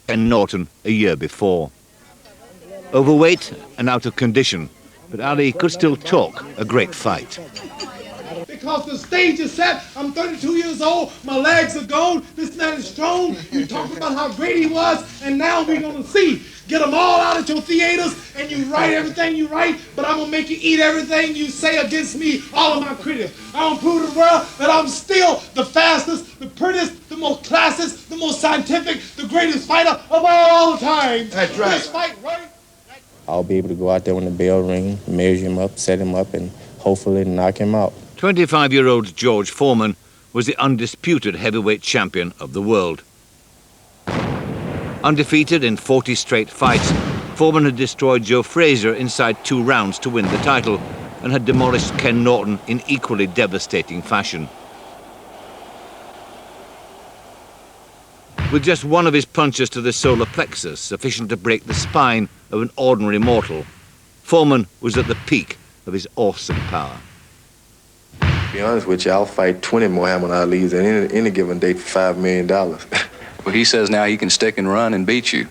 Ken Norton a year before. Overweight and out of condition, but Ali could still talk a great fight. Because the stage is set, I'm 32 years old, my legs are gone, this man is strong, you talked about how great he was, and now we're gonna see. Get them all out at your theaters, and you write everything you write, but I'm gonna make you eat everything you say against me, all of my critics. I'm gonna prove to the world that I'm still the fastest, the prettiest, the most classist, the most scientific, the greatest fighter of all time. That's right. This fight, right? I'll be able to go out there when the bell rings, measure him up, set him up, and hopefully knock him out. 25-year-old George Foreman was the undisputed heavyweight champion of the world. Undefeated in 40 straight fights, Foreman had destroyed Joe Frazier inside 2 rounds to win the title and had demolished Ken Norton in equally devastating fashion. With just one of his punches to the solar plexus, sufficient to break the spine of an ordinary mortal, Foreman was at the peak of his awesome power. To be honest with you, I'll fight 20 Muhammad Ali's on any given day for $5 million. Well, he says now he can stick and run and beat you.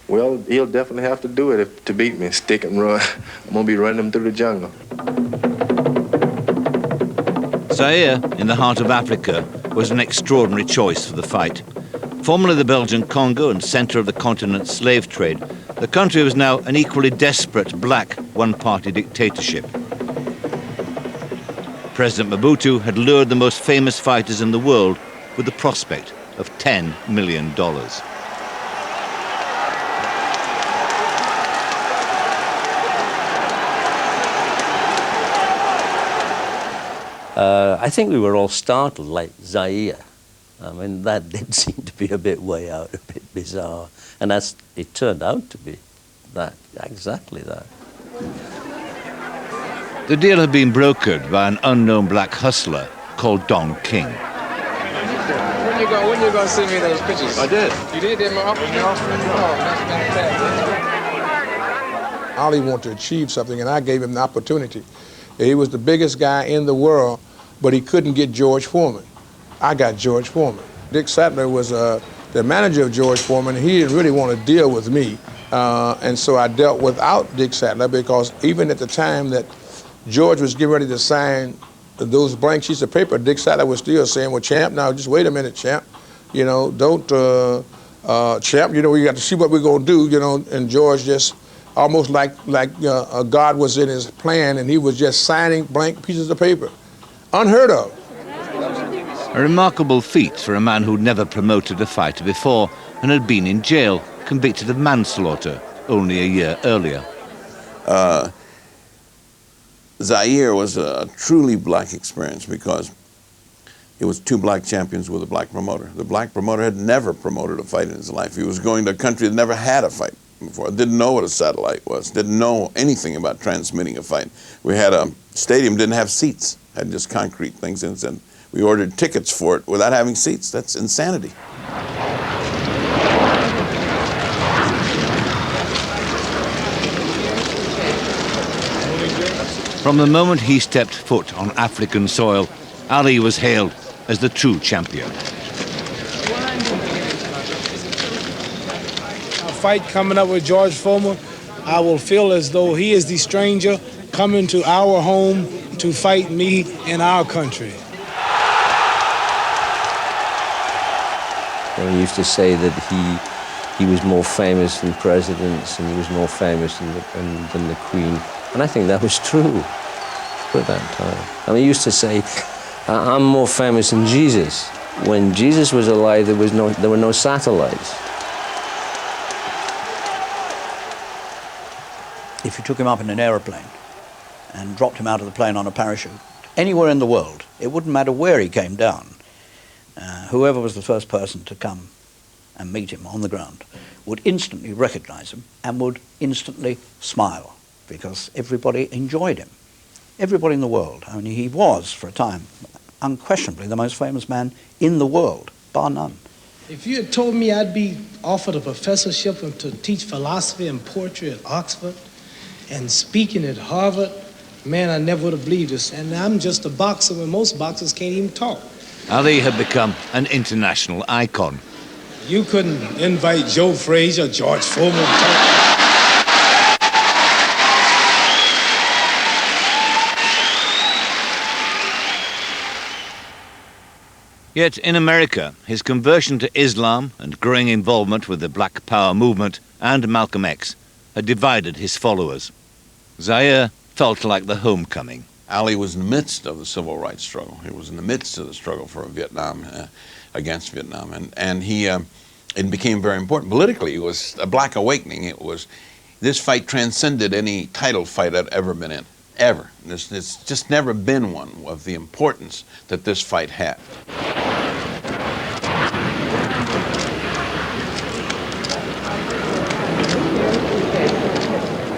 Well, he'll definitely have to do it to beat me. Stick and run. I'm going to be running him through the jungle. Zaire, in the heart of Africa, was an extraordinary choice for the fight. Formerly the Belgian Congo and centre of the continent's slave trade, the country was now an equally desperate black one-party dictatorship. President Mobutu had lured the most famous fighters in the world with the prospect of $10 million. I think we were all startled, like Zaire. I mean, that did seem to be a bit way out, a bit bizarre. And it turned out to be that, exactly that. The deal had been brokered by an unknown black hustler called Don King. When you gonna send me those pictures? I did. You did? In my office? Oh, that's fantastic. Ali wanted to achieve something, and I gave him the opportunity. He was the biggest guy in the world, but he couldn't get George Foreman. I got George Foreman. Dick Sattler was the manager of George Foreman. He didn't really want to deal with me, and so I dealt without Dick Sattler, because even at the time that George was getting ready to sign those blank sheets of paper, Dick Sattler was still saying, well, champ, now just wait a minute, champ. You know, don't, champ, you know, we got to see what we're going to do, you know, and George just almost like God was in his plan, and he was just signing blank pieces of paper. Unheard of. A remarkable feat for a man who'd never promoted a fighter before and had been in jail, convicted of manslaughter only a year earlier. Zaire was a truly black experience because it was 2 black champions with a black promoter. The black promoter had never promoted a fight in his life. He was going to a country that never had a fight before, didn't know what a satellite was, didn't know anything about transmitting a fight. We had a stadium, didn't have seats, had just concrete things, and we ordered tickets for it without having seats. That's insanity. From the moment he stepped foot on African soil, Ali was hailed as the true champion. A fight coming up with George Foreman, I will feel as though he is the stranger coming to our home to fight me in our country. He used to say that he was more famous than presidents and he was more famous than the Queen. And I think that was true at that time. I mean, he used to say, I'm more famous than Jesus. When Jesus was alive, there were no satellites. If you took him up in an aeroplane and dropped him out of the plane on a parachute, anywhere in the world, it wouldn't matter where he came down, whoever was the first person to come and meet him on the ground would instantly recognize him and would instantly smile, because everybody enjoyed him. Everybody in the world. I mean, he was, for a time, unquestionably the most famous man in the world, bar none. If you had told me I'd be offered a professorship to teach philosophy and poetry at Oxford and speaking at Harvard, man, I never would have believed this. And I'm just a boxer when most boxers can't even talk. Ali had become an international icon. You couldn't invite Joe Frazier, George Foreman. Yet in America, his conversion to Islam and growing involvement with the Black Power movement and Malcolm X had divided his followers. Zaire felt like the homecoming. Ali was in the midst of the civil rights struggle. He was in the midst of the struggle for Vietnam, against Vietnam, and it became very important. Politically, it was a black awakening. This fight transcended any title fight I'd ever been in, ever. There's just never been one of the importance that this fight had.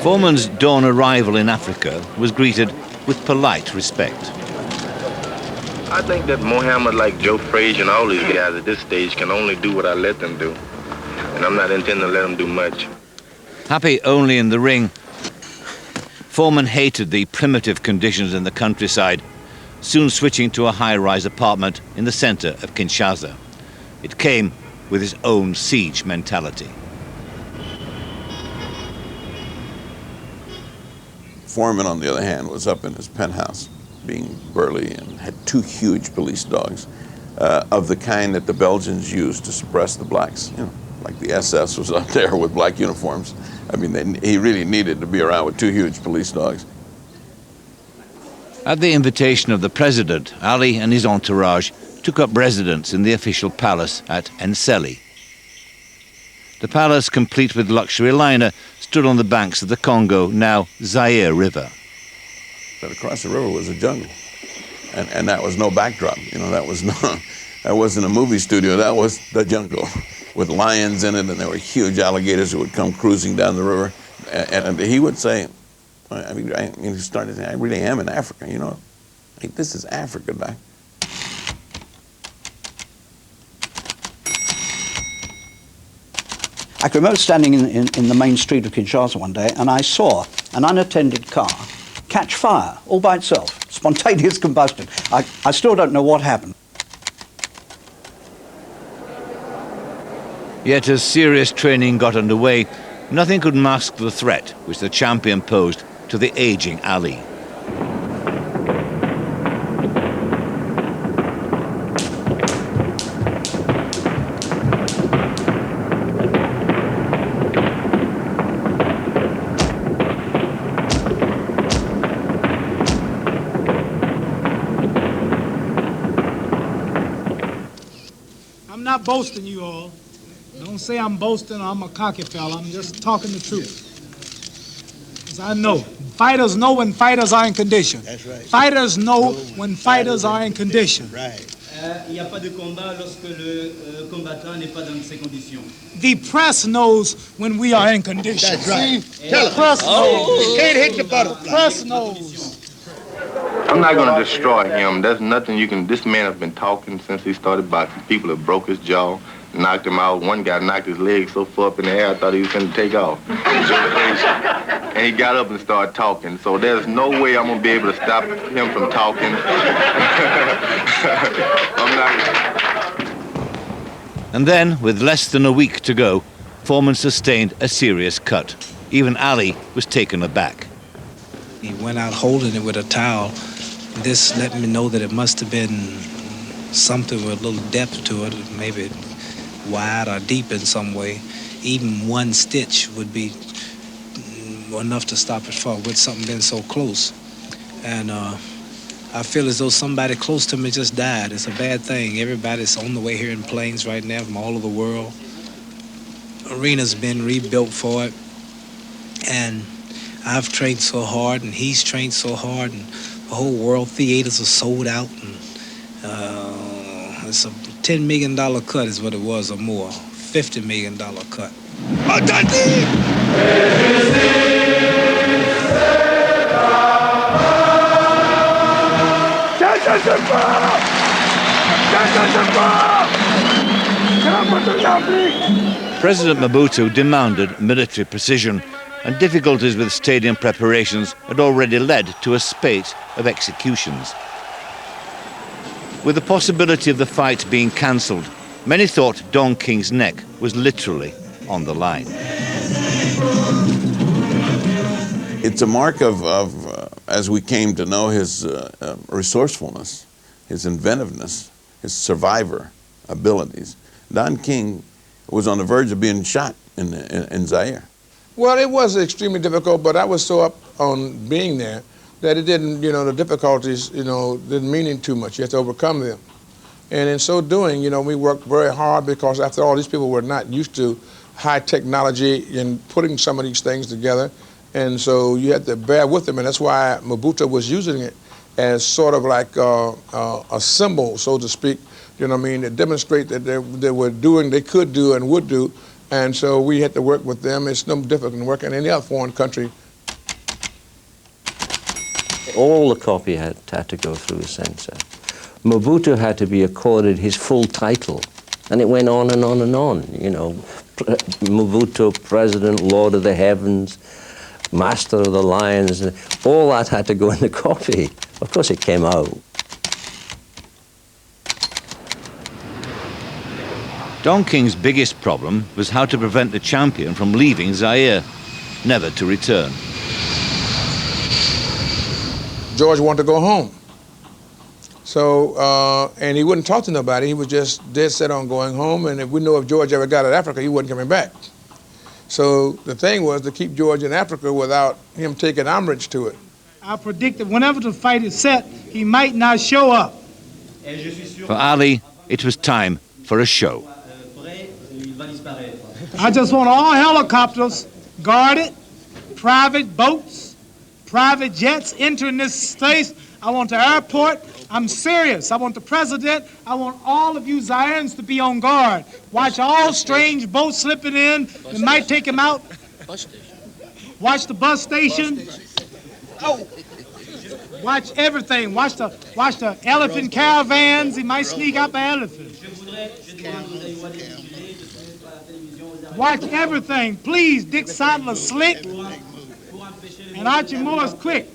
Foreman's dawn arrival in Africa was greeted with polite respect. I think that Muhammad, like Joe Frazier and all these guys at this stage, can only do what I let them do. And I'm not intending to let them do much. Happy only in the ring, Foreman hated the primitive conditions in the countryside, soon switching to a high-rise apartment in the center of Kinshasa. It came with his own siege mentality. Foreman, on the other hand, was up in his penthouse, being burly, and had two huge police dogs of the kind that the Belgians used to suppress the blacks. You know, like the SS was up there with black uniforms. I mean, he really needed to be around with two huge police dogs. At the invitation of the president, Ali and his entourage took up residence in the official palace at Nsele. The palace, complete with luxury liner, stood on the banks of the Congo, now Zaire River. But across the river was a jungle, and that was no backdrop. You know, that wasn't a movie studio. That was the jungle, with lions in it, and there were huge alligators who would come cruising down the river. And he would say, he started saying, "I really am in Africa. You know, this is Africa, Doc." I can remember standing in the main street of Kinshasa one day, and I saw an unattended car catch fire all by itself, spontaneous combustion. I still don't know what happened. Yet as serious training got underway, nothing could mask the threat which the champion posed to the aging Ali. I'm not boasting, you all. Don't say I'm boasting or I'm a cocky fella. I'm just talking the truth. Because I know. Fighters know when fighters are in condition. That's right. Fighters know when fighters are in condition. Right. Il n'y a pas de combat lorsque le combattant n'est pas dans ces conditions. The press knows when we are in condition. That's right. See? Tell The press knows. You can't hit the butterfly. Press knows. I'm not going to destroy him. There's nothing you can... This man has been talking since he started boxing. People have broke his jaw, knocked him out. One guy knocked his leg so far up in the air, I thought he was going to take off. And he got up and started talking. So there's no way I'm going to be able to stop him from talking. I'm not... And then, with less than a week to go, Foreman sustained a serious cut. Even Ali was taken aback. He went out holding it with a towel. This let me know that it must have been something with a little depth to it, maybe wide or deep in some way. Even one stitch would be enough to stop it for with something being so close. And I feel as though somebody close to me just died. It's a bad thing. Everybody's on the way here in planes right now from all over the world. Arena's been rebuilt for it. And I've trained so hard, and he's trained so hard, and the whole world theaters are sold out. And it's a $10 million cut is what it was, or more. $50 million cut. President Mobutu demanded military precision, and difficulties with stadium preparations had already led to a spate of executions. With the possibility of the fight being cancelled, Many thought Don King's neck was literally on the line. It's a mark of as we came to know his resourcefulness, his inventiveness, his survivor abilities. Don King was on the verge of being shot in Zaire. Well, it was extremely difficult, but I was so up on being there that it didn't, the difficulties, didn't mean too much. You have to overcome them. And in so doing, we worked very hard because after all, these people were not used to high technology in putting some of these things together. And so you had to bear with them, and that's why Mobutu was using it as sort of like a symbol, so to speak, to demonstrate that they were doing, they could do and would do. And so we had to work with them. It's no different than working in any other foreign country. All the copy had to go through a censor. Mobutu had to be accorded his full title, and it went on and on and on. Mobutu, President, Lord of the Heavens, Master of the Lions, and all that had to go in the copy. Of course it came out. Don King's biggest problem was how to prevent the champion from leaving Zaire, never to return. George wanted to go home. So, and he wouldn't talk to nobody. He was just dead set on going home, and if we know if George ever got to Africa, he wasn't coming back. So the thing was to keep George in Africa without him taking umbrage to it. I predicted whenever the fight is set, he might not show up. For Ali, it was time for a show. I just want all helicopters guarded, private boats, private jets entering this space. I want the airport. I'm serious. I want the president. I want all of you Zaireans to be on guard. Watch all strange boats slipping in. It might take him out. Watch the bus station. Watch everything. Watch the elephant caravans. He might sneak up an elephant. Watch everything. Please, Dick Sadler slick and Archie Moore's quick.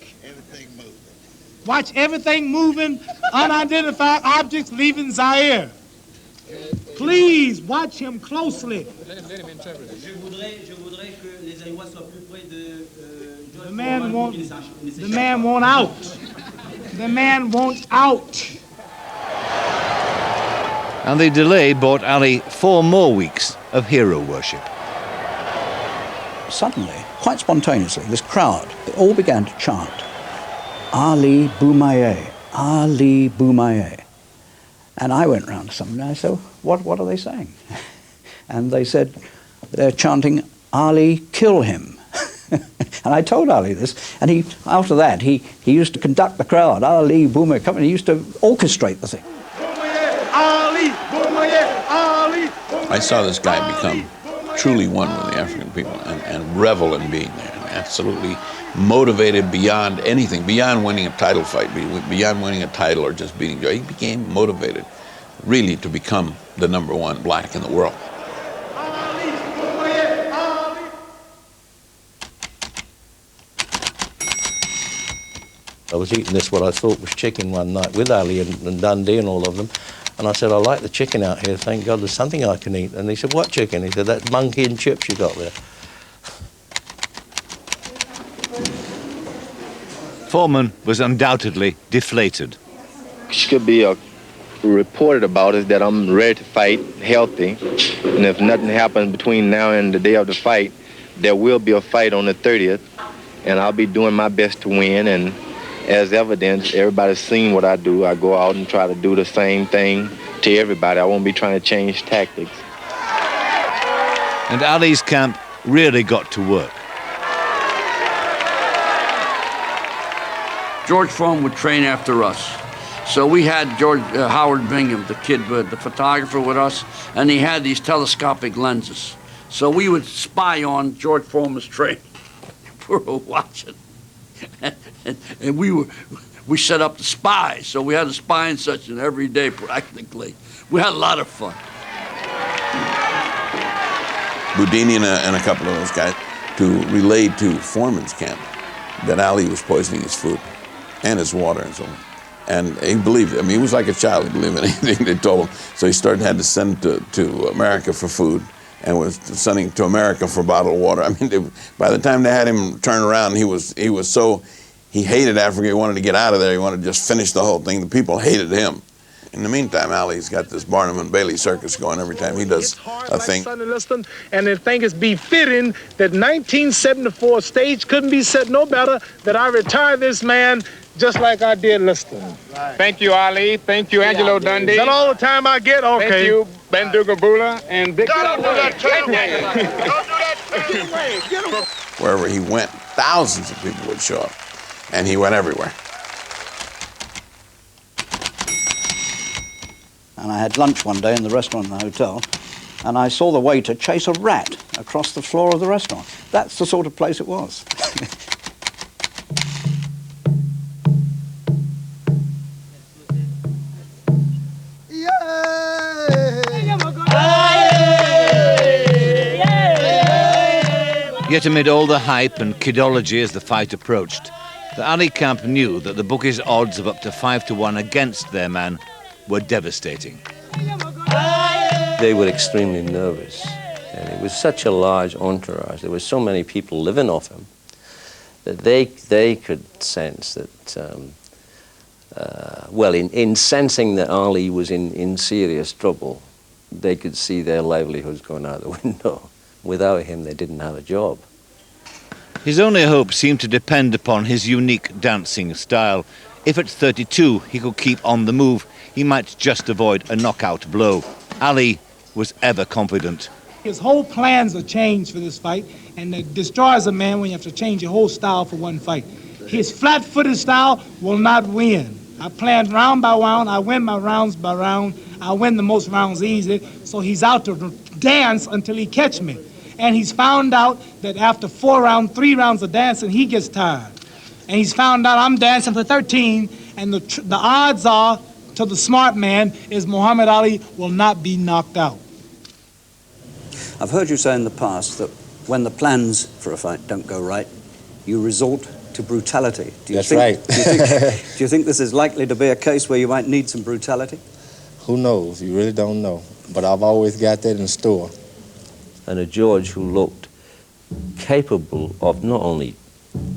Watch everything moving, unidentified objects leaving Zaire. Please watch him closely. The man won't out. The man won't out. And the delay bought Ali 4 more weeks of hero worship. Suddenly, quite spontaneously, this crowd, they all began to chant, Ali Boumaye, Ali Boumaye. And I went round to somebody and I said, what are they saying? And they said, they're chanting, Ali, kill him. And I told Ali this, and after that, he used to conduct the crowd, Ali Boumaye, come, and he used to orchestrate the thing. Ali Boumaye, Ali Boumaye. I saw this guy become truly one with the African people and revel in being there, and absolutely motivated beyond anything, beyond winning a title fight, beyond winning a title or just beating Joe. He became motivated really to become the #1 black in the world. I was eating this, what I thought was chicken one night with Ali and Dundee and all of them. And I said, I like the chicken out here, thank God there's something I can eat. And he said, what chicken? He said, that monkey and chips you got there. Foreman was undoubtedly deflated. Should be reported about is that I'm ready to fight, healthy, and if nothing happens between now and the day of the fight, there will be a fight on the 30th, and I'll be doing my best to win. And as evidence, everybody's seen what I do. I go out and try to do the same thing to everybody. I won't be trying to change tactics. And Ali's camp really got to work. George Foreman would train after us. So we had Howard Bingham, the kid, the photographer with us, and he had these telescopic lenses. So we would spy on George Foreman's training. We were watching. And we set up the spies. So we had a spying session every day practically. We had a lot of fun. Boudini and a couple of those guys to relay to Foreman's camp that Ali was poisoning his food and his water and so on. And he believed it. I mean, he was like a child. He believed in anything they told him. So he had to send to America for food, and was sending to America for bottled water. I mean, by the time they had him turn around, he hated Africa. He wanted to get out of there. He wanted to just finish the whole thing. The people hated him. In the meantime, Ali's got this Barnum and Bailey circus going every time he does a thing. And I think it's befitting that 1974 stage couldn't be said no better that I retire this man just like I did Liston. Right. Thank you, Ali. Thank you, Angelo Dundee. Is that all the time I get? Okay. Thank you, Bandugabula and Big. Don't do that train. Don't do that. Wherever he went, thousands of people would show up, and he went everywhere. And I had lunch one day in the restaurant in the hotel, and I saw the waiter chase a rat across the floor of the restaurant. That's the sort of place it was. Yet amid all the hype and kidology as the fight approached, the Ali camp knew that the bookies' odds of up to 5-1 against their man were devastating. They were extremely nervous, and it was such a large entourage. There were so many people living off him that they could sense that, well, in sensing that Ali was in serious trouble, they could see their livelihoods going out the window. Without him, they didn't have a job. His only hope seemed to depend upon his unique dancing style. If at 32 he could keep on the move, he might just avoid a knockout blow. Ali was ever confident. His whole plans are changed for this fight, and it destroys a man when you have to change your whole style for one fight. His flat-footed style will not win. I planned round by round. I win my rounds by round. I win the most rounds easy, so he's out to dance until he catch me. And he's found out that after 3 rounds of dancing, he gets tired. And he's found out I'm dancing for 13, and the odds are, to the smart man, is Muhammad Ali will not be knocked out. I've heard you say in the past that when the plans for a fight don't go right, you resort to brutality. That's right. Do you think this is likely to be a case where you might need some brutality? Who knows? You really don't know. But I've always got that in store. And a George who looked capable of not only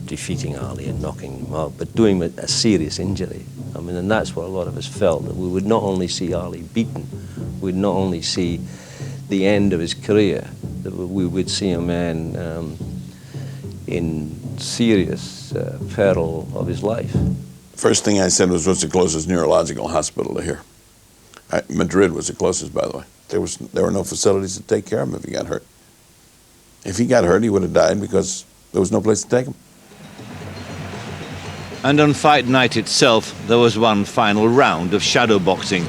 defeating Ali and knocking him out, but doing him a serious injury. I mean, and that's what a lot of us felt, that we would not only see Ali beaten, we'd not only see the end of his career, that we would see a man in serious peril of his life. First thing I said was, what's the closest neurological hospital to here? Madrid was the closest, by the way. There were no facilities to take care of him if he got hurt. If he got hurt, he would have died because there was no place to take him. And on fight night itself, there was one final round of shadow boxing.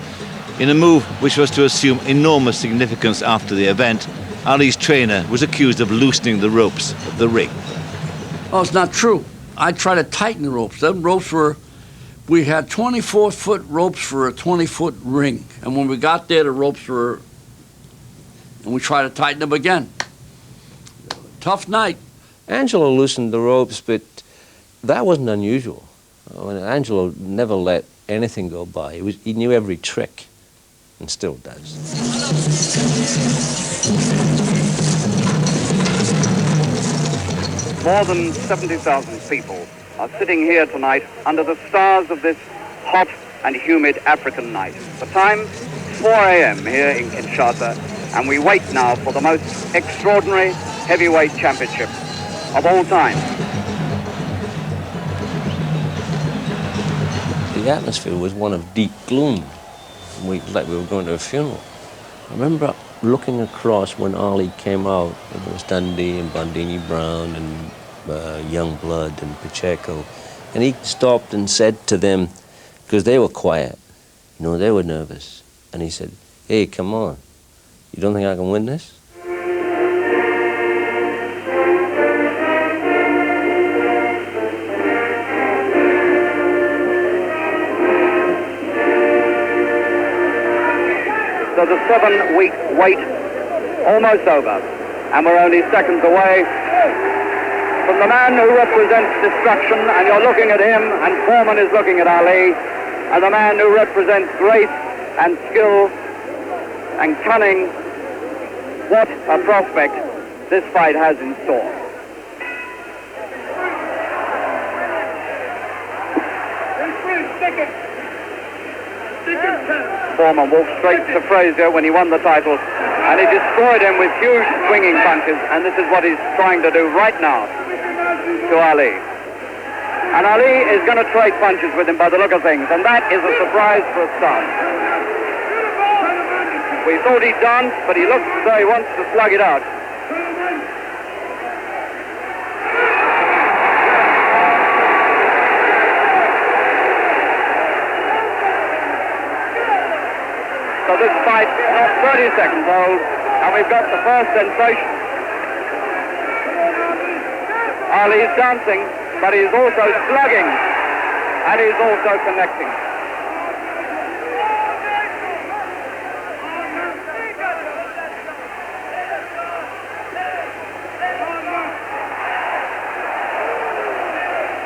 In a move which was to assume enormous significance after the event, Ali's trainer was accused of loosening the ropes of the ring. Oh, it's not true. I tried to tighten the ropes. Them ropes were, we had 24-foot ropes for a 20-foot ring. And when we got there, the ropes were, and we tried to tighten them again. Tough night. Angelo loosened the ropes, but that wasn't unusual. I mean, Angelo never let anything go by. He knew every trick, and still does. More than 70,000 people are sitting here tonight under the stars of this hot and humid African night. The time, 4 a.m. here in Kinshasa, and we wait now for the most extraordinary heavyweight championship of all time. The atmosphere was one of deep gloom, like we were going to a funeral. I remember looking across when Ali came out, and there was Dundee and Bandini Brown and Youngblood and Pacheco, and he stopped and said to them, because they were quiet, you know, they were nervous, and he said, "Hey, come on, you don't think I can win this?" So the 7-week wait almost over, and we're only seconds away from the man who represents destruction, and you're looking at him, and Foreman is looking at Ali. and the man who represents grace and skill and cunning. What a prospect this fight has in store. Foreman walked straight to Frazier when he won the title, and he destroyed him with huge swinging punches, and this is what he's trying to do right now to Ali. And Ali is going to trade punches with him by the look of things, and that is a surprise for a start. We thought he'd done, but he looks as though he wants to slug it out. So this fight is not 30 seconds old, and we've got the first sensation. Ali's dancing, but he's also slugging, and he's also connecting.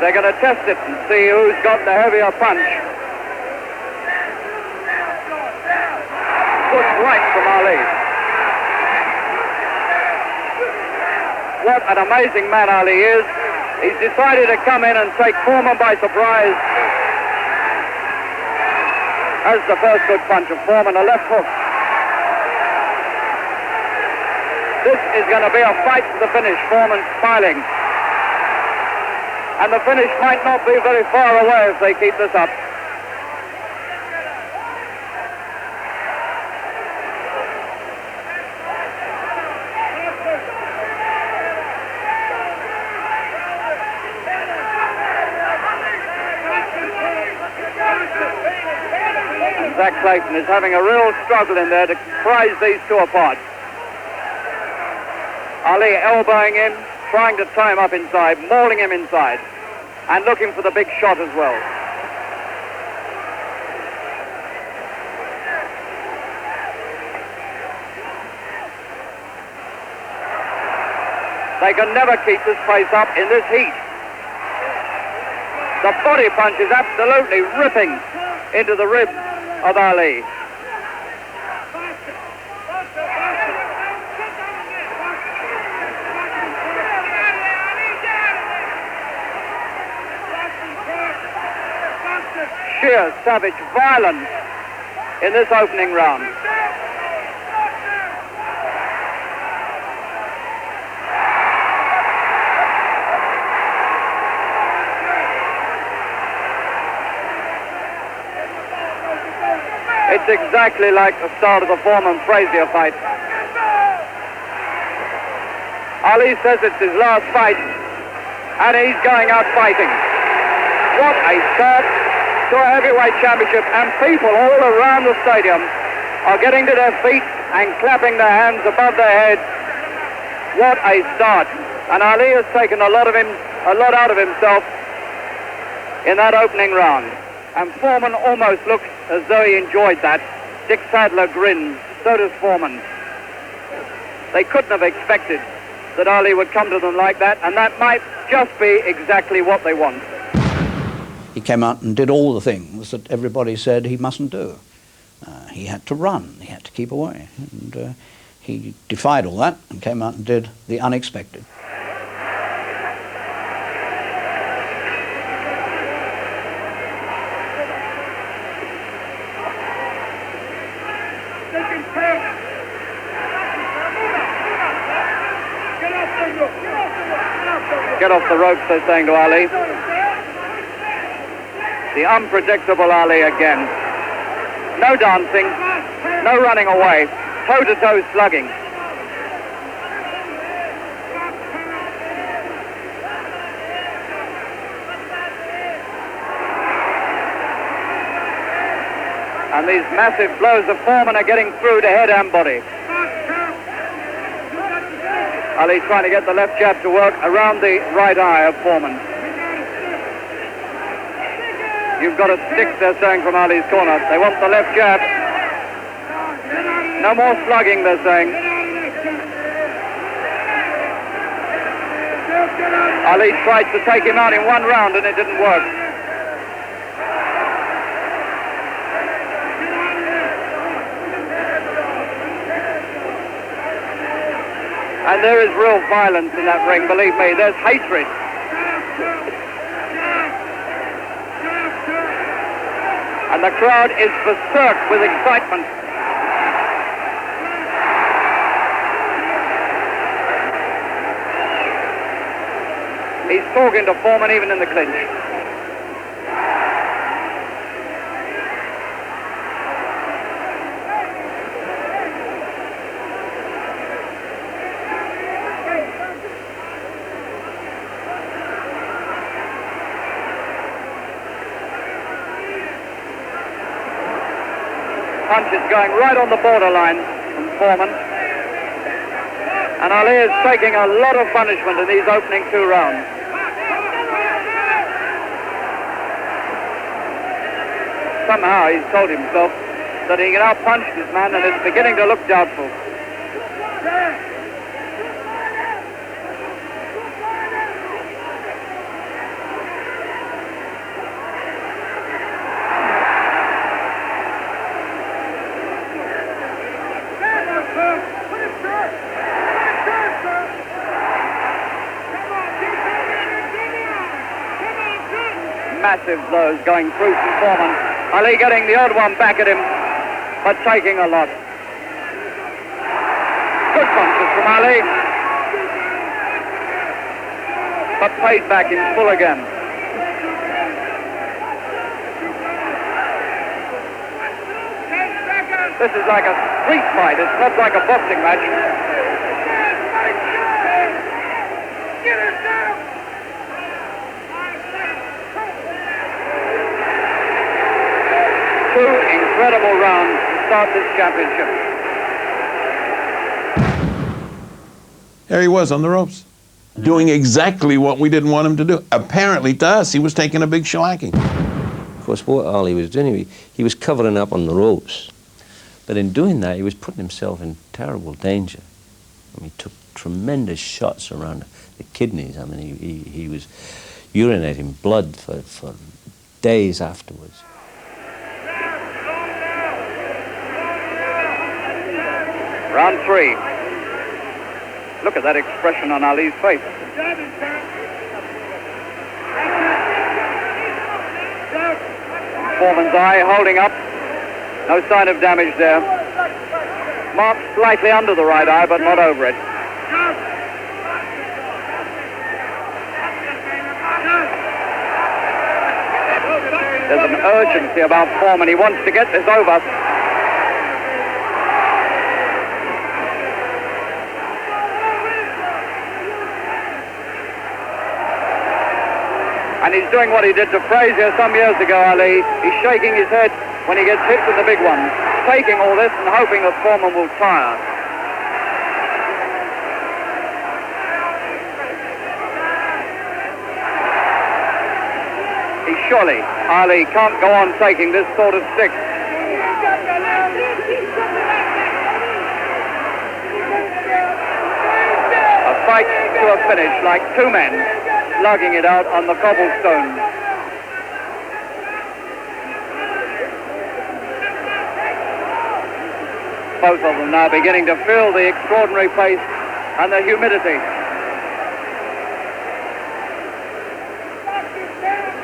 They're going to test it and see who's got the heavier punch. Good right from Ali. What an amazing man Ali is. He's decided to come in and take Foreman by surprise. As the first good punch of Foreman, a left hook. This is going to be a fight to the finish. Foreman smiling. And the finish might not be very far away if they keep this up. Zach Clayton is having a real struggle in there to prize these two apart. Ali elbowing him, trying to tie him up inside, mauling him inside, and looking for the big shot as well. They can never keep this pace up in this heat. The body punch is absolutely ripping into the ribs of Ali. Sheer savage violence in this opening round. It's exactly like the start of the Foreman-Frazier fight. Ali says it's his last fight, and he's going out fighting. What a start to a heavyweight championship, and people all around the stadium are getting to their feet and clapping their hands above their heads. What a start. And Ali has taken a lot out of himself in that opening round. And Foreman almost looks as though he enjoyed that. Dick Sadler grins, so does Foreman. They couldn't have expected that Ali would come to them like that, and that might just be exactly what they want. He came out and did all the things that everybody said he mustn't do. He had to run, he had to keep away, and he defied all that and came out and did the unexpected. Get off the ropes, they're saying to Ali. The unpredictable Ali again. No dancing, no running away, toe-to-toe slugging. And these massive blows of Foreman are getting through to head and body. Ali trying to get the left jab to work around the right eye of Foreman. You've got to stick, they're saying from Ali's corner. They want the left jab. No more slugging, they're saying. Ali tried to take him out in one round and it didn't work. And there is real violence in that ring, believe me. There's hatred. And the crowd is berserk with excitement. He's talking to Foreman even in the clinch. Punch is going right on the borderline from Foreman. And Ali is taking a lot of punishment in these opening 2 rounds. Somehow he's told himself that he can out-punch this man, and it's beginning to look doubtful. Massive blows going through from Foreman. Ali getting the odd one back at him, but taking a lot. Good punches from Ali, but paid back in full again. This is like a street fight. It's not like a boxing match. Two incredible rounds to start this championship. There he was on the ropes, doing exactly what we didn't want him to do. Apparently to us, he was taking a big shellacking. Of course, what Ali was doing, he was covering up on the ropes. But in doing that, he was putting himself in terrible danger. I mean, he took tremendous shots around the kidneys. I mean, he was urinating blood for days afterwards. Round 3. Look at that expression on Ali's face. Foreman's eye holding up. No sign of damage there. Marked slightly under the right eye, but not over it. There's an urgency about Foreman. He wants to get this over. And he's doing what he did to Frazier some years ago, Ali. He's shaking his head when he gets hit with the big ones, taking all this and hoping that Foreman will tire. Surely Ali can't go on taking this sort of stick. A fight to a finish, like two men slugging it out on the cobblestone. Both of them now beginning to feel the extraordinary pace and the humidity.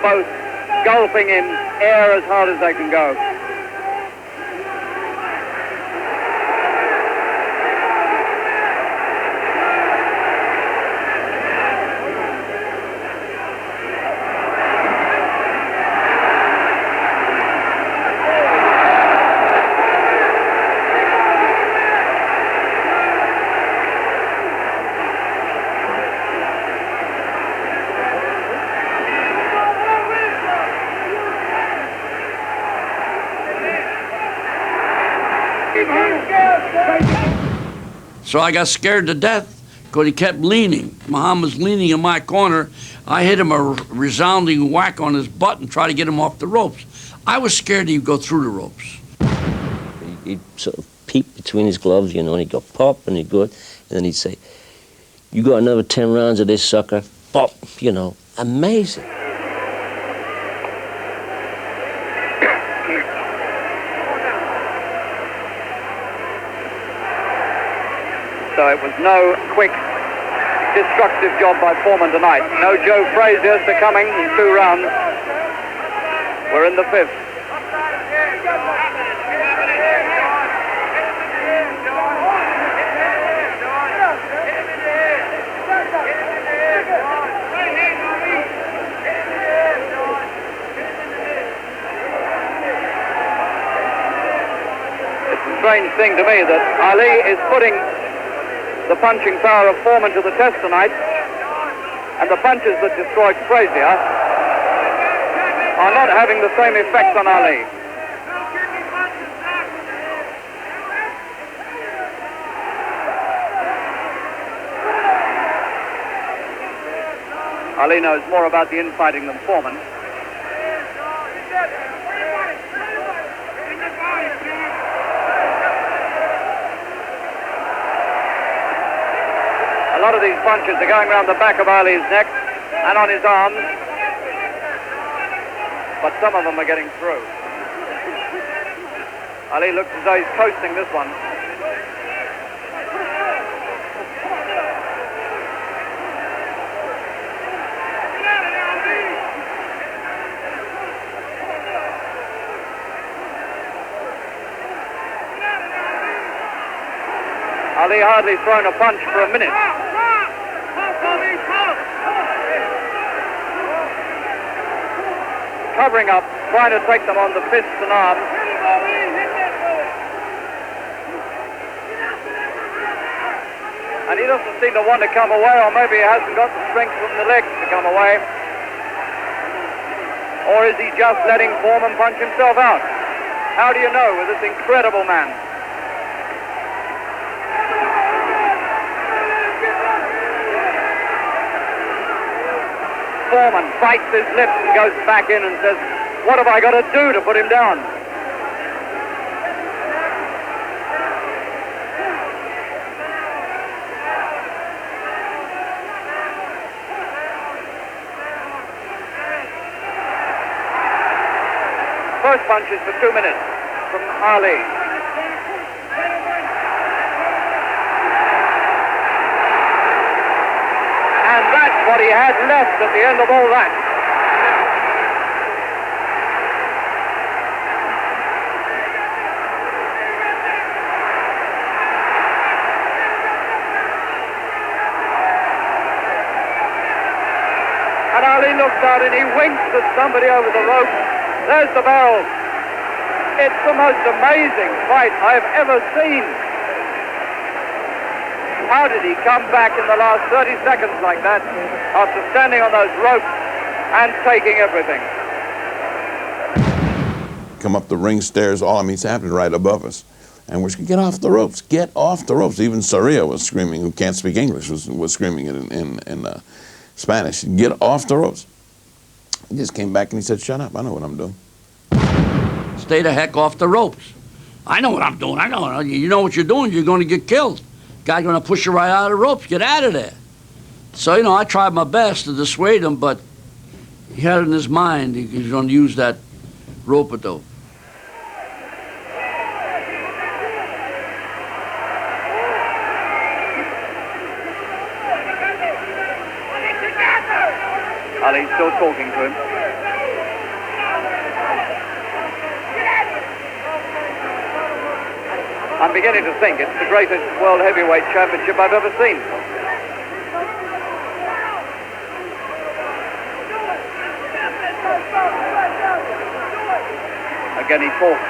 Both gulping in air as hard as they can go. So I got scared to death because he kept leaning. Muhammad was leaning in my corner. I hit him a resounding whack on his butt and tried to get him off the ropes. I was scared he'd go through the ropes. He'd sort of peep between his gloves, you know, and he'd go pop, and he'd go, and then he'd say, "You got another 10 rounds of this sucker?" Pop, you know, amazing. though. It was no quick, destructive job by Foreman tonight. No Joe Frazier succumbing in 2 rounds. We're in the 5th. Strange thing to me that Ali is putting the punching power of Foreman to the test tonight, and the punches that destroyed Frazier are not having the same effect on Ali. Ali knows more about the infighting than Foreman. A lot of these punches are going around the back of Ali's neck and on his arms, but some of them are getting through. Ali looks as though he's coasting this one. Ali hardly thrown a punch for a minute. Covering up, trying to take them on the fists and arms. And he doesn't seem to want to come away, or maybe he hasn't got the strength from the legs to come away. Or is he just letting Foreman punch himself out? How do you know with this incredible man? Foreman bites his lips and goes back in and says, "What have I got to do to put him down?" First punch is for 2 minutes from Ali. And that's what he had left at the end of all that. And Ali looks out and he winks at somebody over the rope. There's the bell. It's the most amazing fight I've ever seen. How did he come back in the last 30 seconds like that after standing on those ropes and taking everything? Come up the ring stairs, it's happening right above us. And we're screaming, "Get off the ropes, get off the ropes." Even Saria was screaming, who can't speak English, was screaming it in Spanish, "Get off the ropes." He just came back and he said, "Shut up, I know what I'm doing." Stay the heck off the ropes. I know what I'm doing. I know. You know what you're doing, you're going to get killed. Guy's going to push you right out of the ropes. Get out of there. So, I tried my best to dissuade him, but he had it in his mind he was going to use that rope-a-dope. Ali's still talking to him. I'm beginning to think it's the greatest World Heavyweight Championship I've ever seen. Again he talks.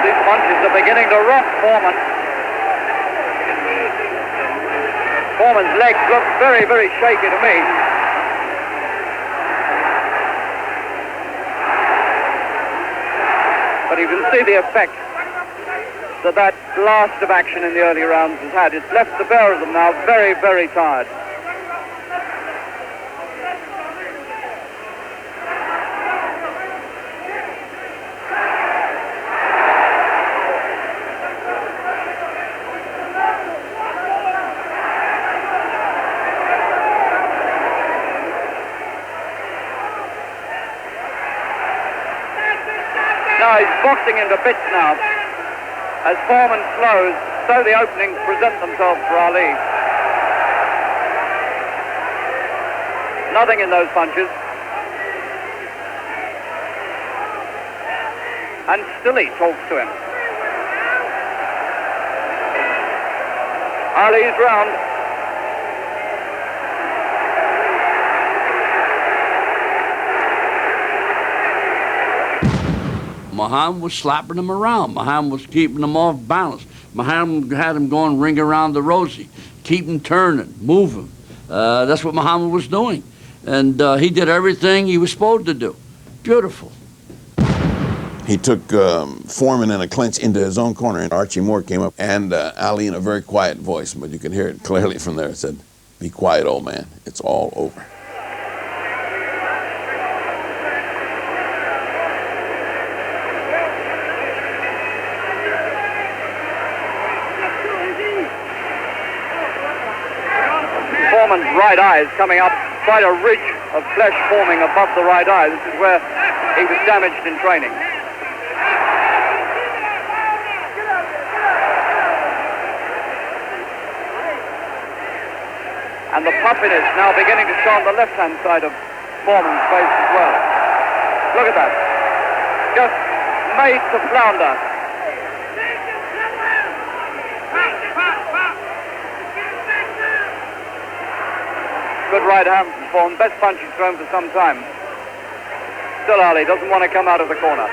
These punches are beginning to rock Foreman. Foreman's legs look very, very shaky to me. But you can see the effect that blast of action in the early rounds has had. It's left the pair of them now very, very tired. boxing into bits now. As Foreman slows, so the openings present themselves for Ali. Nothing in those punches. And still he talks to him. Ali's round. Muhammad was slapping him around. Muhammad was keeping him off balance. Muhammad had him going ring around the rosy, keep him turning, move him. That's what Muhammad was doing. And he did everything he was supposed to do. Beautiful. He took Foreman in a clinch into his own corner, and Archie Moore came up, and Ali, in a very quiet voice, but you can hear it clearly from there, said, "Be quiet, old man. It's all over." Foreman's right eye is coming up, quite a ridge of flesh forming above the right eye. This is where he was damaged in training. And the puffiness now beginning to show on the left-hand side of Foreman's face as well. Look at that. Just made to flounder. Good right hand from Foreman. Best punch he's thrown for some time. Still Ali doesn't want to come out of the corner.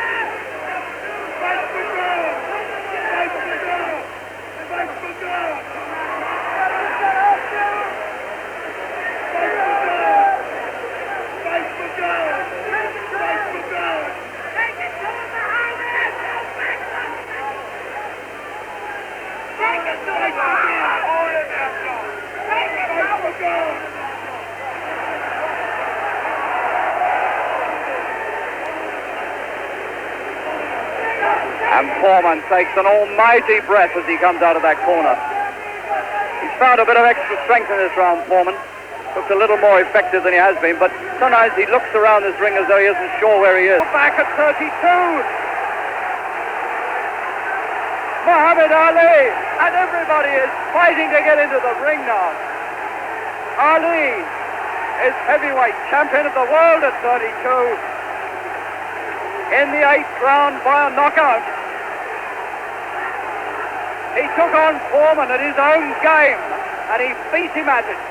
And Foreman takes an almighty breath as he comes out of that corner. He's found a bit of extra strength in this round, Foreman. Looks a little more effective than he has been, but sometimes he looks around this ring as though he isn't sure where he is. Back at 32! Muhammad Ali! And everybody is fighting to get into the ring now. Ali is heavyweight champion of the world at 32. In the 8th round by a knockout. He took on Foreman at his own game, and he beat him at it.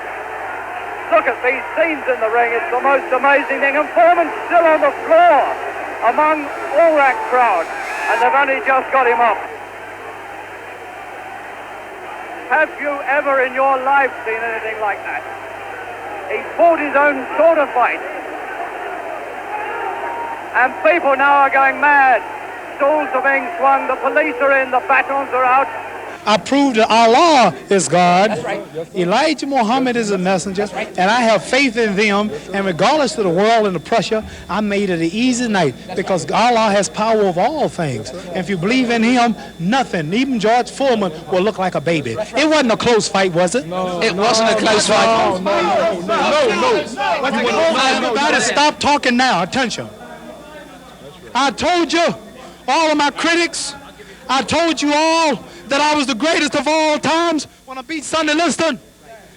Look at these scenes in the ring. It's the most amazing thing. And Foreman's still on the floor among all that crowd, and they've only just got him up. Have you ever in your life seen anything like that? He fought his own sort of fight. And people now are going mad. Stools are being swung, the police are in, the batons are out. I proved that Allah is God, Elijah Muhammad is a messenger, and I have faith in them, and regardless of the world and the pressure, I made it an easy night because Allah has power over all things. And if you believe in him, nothing, even George Foreman, will look like a baby. It wasn't a close fight, was it? It wasn't a close fight. No. Everybody stop talking now, attention. I told you, all of my critics, I told you all that I was the greatest of all times when I beat Sonny Liston.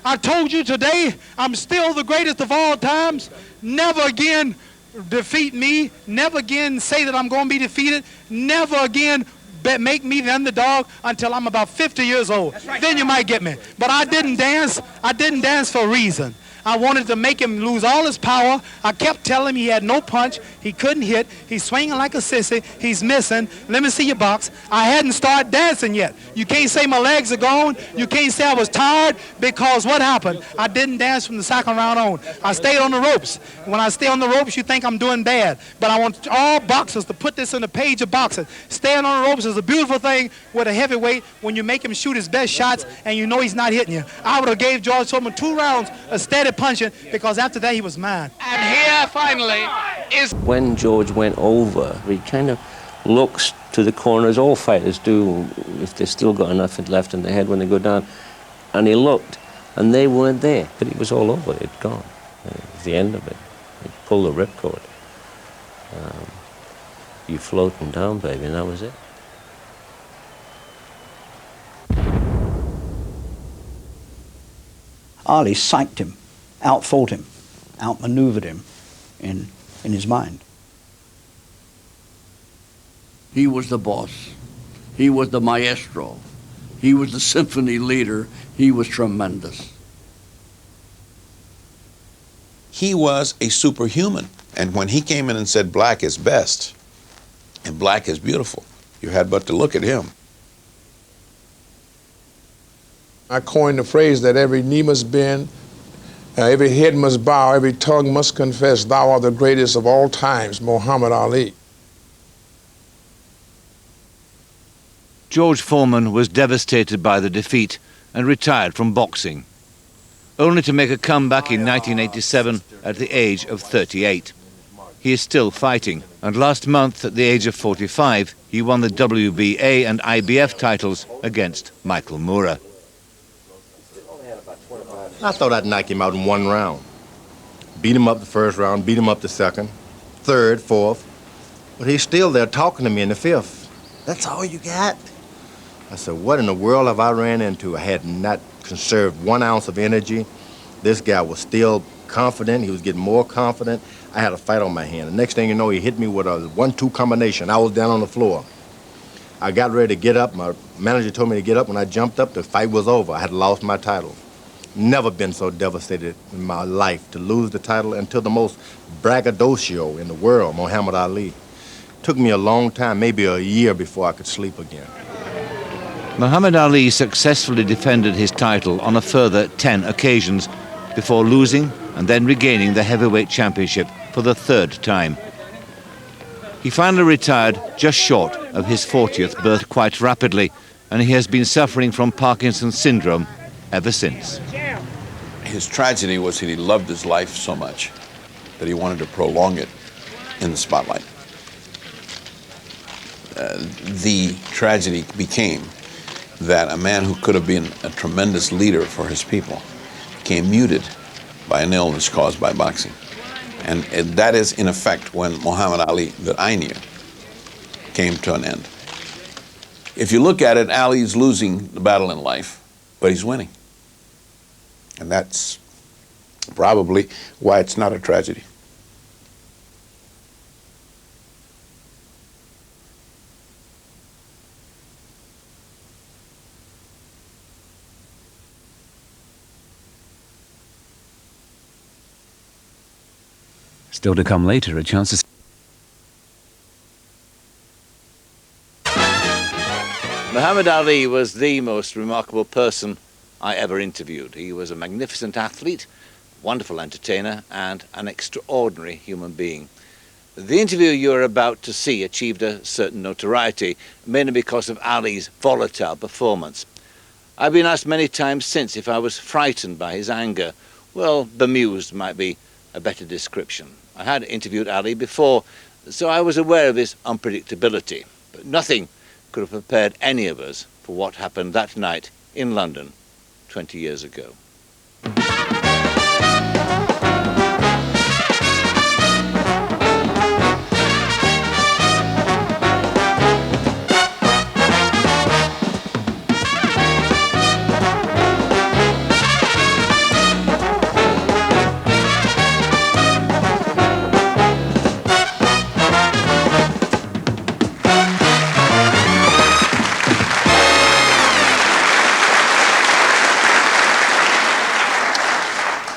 I told you today I'm still the greatest of all times. Never again defeat me. Never again say that I'm going to be defeated. Never again make me the underdog until I'm about 50 years old. Then you might get me. But I didn't dance. I didn't dance for a reason. I wanted to make him lose all his power. I kept telling him he had no punch. He couldn't hit. He's swinging like a sissy. He's missing. Let me see your box. I hadn't started dancing yet. You can't say my legs are gone. You can't say I was tired because what happened? I didn't dance from the second round on. I stayed on the ropes. When I stay on the ropes, you think I'm doing bad. But I want all boxers to put this in the page of boxing. Staying on the ropes is a beautiful thing with a heavyweight when you make him shoot his best shots and you know he's not hitting you. I would have gave George Foreman 2 rounds of steady punching because after that he was mine. And here finally is... When George went over, he kind of looks to the corner as all fighters do if they've still got enough left in their head when they go down. And he looked and they weren't there, but it was all over, it'd gone. It was the end of it. He pulled the ripcord. You floating down, baby, and that was it. Ali psyched him, outfought him, outmaneuvered him in his mind. He was the boss. He was the maestro. He was the symphony leader. He was tremendous. He was a superhuman. And when he came in and said black is best and black is beautiful, you had but to look at him. I coined the phrase that every knee must bend, every head must bow, every tongue must confess, thou art the greatest of all times, Muhammad Ali. George Foreman was devastated by the defeat and retired from boxing, only to make a comeback in 1987 at the age of 38. He is still fighting, and last month, at the age of 45, he won the WBA and IBF titles against Michael Moorer. I thought I'd knock him out in one round. Beat him up the first round, beat him up the second, third, fourth. But he's still there talking to me in the fifth. That's all you got? I said, what in the world have I ran into? I had not conserved 1 ounce of energy. This guy was still confident. He was getting more confident. I had a fight on my hand. The next thing you know, he hit me with a 1-2 combination. I was down on the floor. I got ready to get up. My manager told me to get up. When I jumped up, the fight was over. I had lost my title. Never been so devastated in my life to lose the title and to the most braggadocio in the world, Muhammad Ali. Took me a long time, maybe a year, before I could sleep again. Muhammad Ali successfully defended his title on a further 10 occasions before losing and then regaining the heavyweight championship for the 3rd time. He finally retired just short of his 40th birth quite rapidly, and he has been suffering from Parkinson's syndrome ever since. His tragedy was that he loved his life so much that he wanted to prolong it in the spotlight. The tragedy became that a man who could have been a tremendous leader for his people became muted by an illness caused by boxing. And that is, in effect, when Muhammad Ali, that I knew, came to an end. If you look at it, Ali's losing the battle in life, but he's winning. And that's probably why it's not a tragedy. Still to come later, a chance to... Muhammad Ali was the most remarkable person I ever interviewed. He was a magnificent athlete, wonderful entertainer, and an extraordinary human being. The interview you're about to see achieved a certain notoriety, mainly because of Ali's volatile performance. I've been asked many times since if I was frightened by his anger. Well, bemused might be a better description. I had interviewed Ali before, so I was aware of his unpredictability, but nothing could have prepared any of us for what happened that night in London 20 years ago.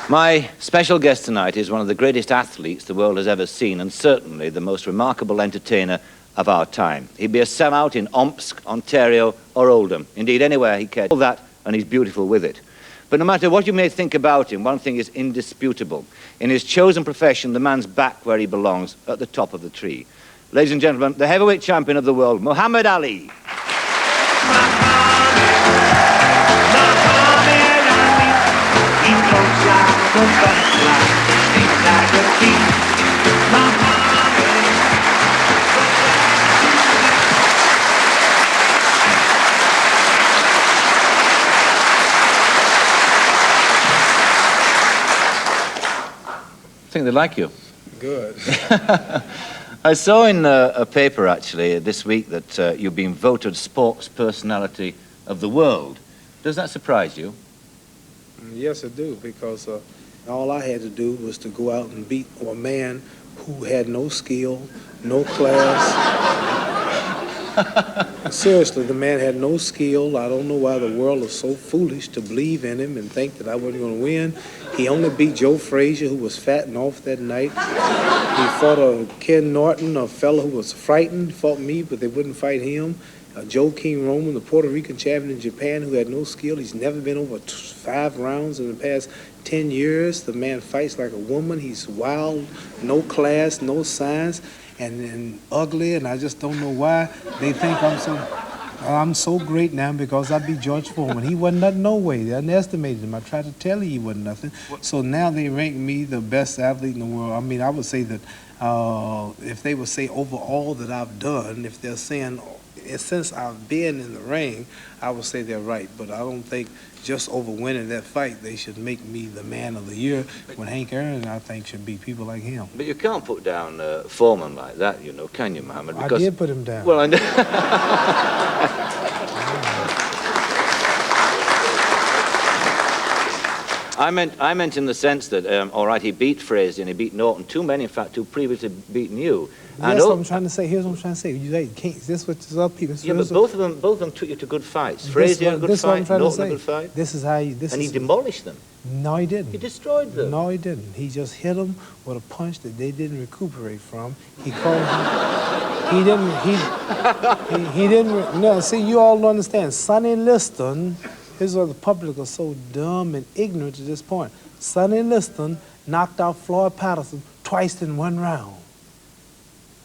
My special guest tonight is one of the greatest athletes the world has ever seen, and certainly the most remarkable entertainer of our time. He'd be a sellout in Omsk, Ontario, or Oldham. Indeed, anywhere he cared. All that, and he's beautiful with it. But no matter what you may think about him, one thing is indisputable. In his chosen profession, the man's back where he belongs, at the top of the tree. Ladies and gentlemen, the heavyweight champion of the world, Muhammad Ali. I think they like you. Good. I saw in a paper, actually, this week that you've been voted sports personality of the world. Does that surprise you? Yes, it do, because all I had to do was to go out and beat a man who had no skill, no class. Seriously, the man had no skill. I don't know why the world is so foolish to believe in him and think that I wasn't going to win. He only beat Joe Frazier, who was fat and off that night. He fought Ken Norton, a fellow who was frightened, fought me, but they wouldn't fight him. Joe King Roman, the Puerto Rican champion in Japan, who had no skill. He's never been over 5 rounds in the past 10 years. The man fights like a woman. He's wild, no class, no science, and ugly, and I just don't know why they think I'm so great now because I beat George Foreman. He wasn't nothing, no way. They underestimated him. I tried to tell you he wasn't nothing. So now they rank me the best athlete in the world. I mean, I would say that if they would say over all that I've done, if they're saying since I've been in the ring, I would say they're right. But I don't think just over winning that fight, they should make me the man of the year when Hank Aaron, I think, should be people like him. But you can't put down Foreman like that, you know, can you, Mohammed? Because I did put him down. Well, I know. I meant in the sense that, all right, he beat Frazier and he beat Norton, 2 men, in fact, who previously beaten you. That's what I'm trying to say. Here's what I'm trying to say. You can't. This is what other people. Yeah, but both of them took you to good fights. Frazier a good fight, Norton a good fight. This is how you. And he demolished them. No, he didn't. He destroyed them. No, he didn't. He just hit them with a punch that they didn't recuperate from. He called him. He didn't. He didn't. No, see, you all don't understand. Sonny Liston. Here's why the public are so dumb and ignorant to this point. Sonny Liston knocked out Floyd Patterson twice in 1 round.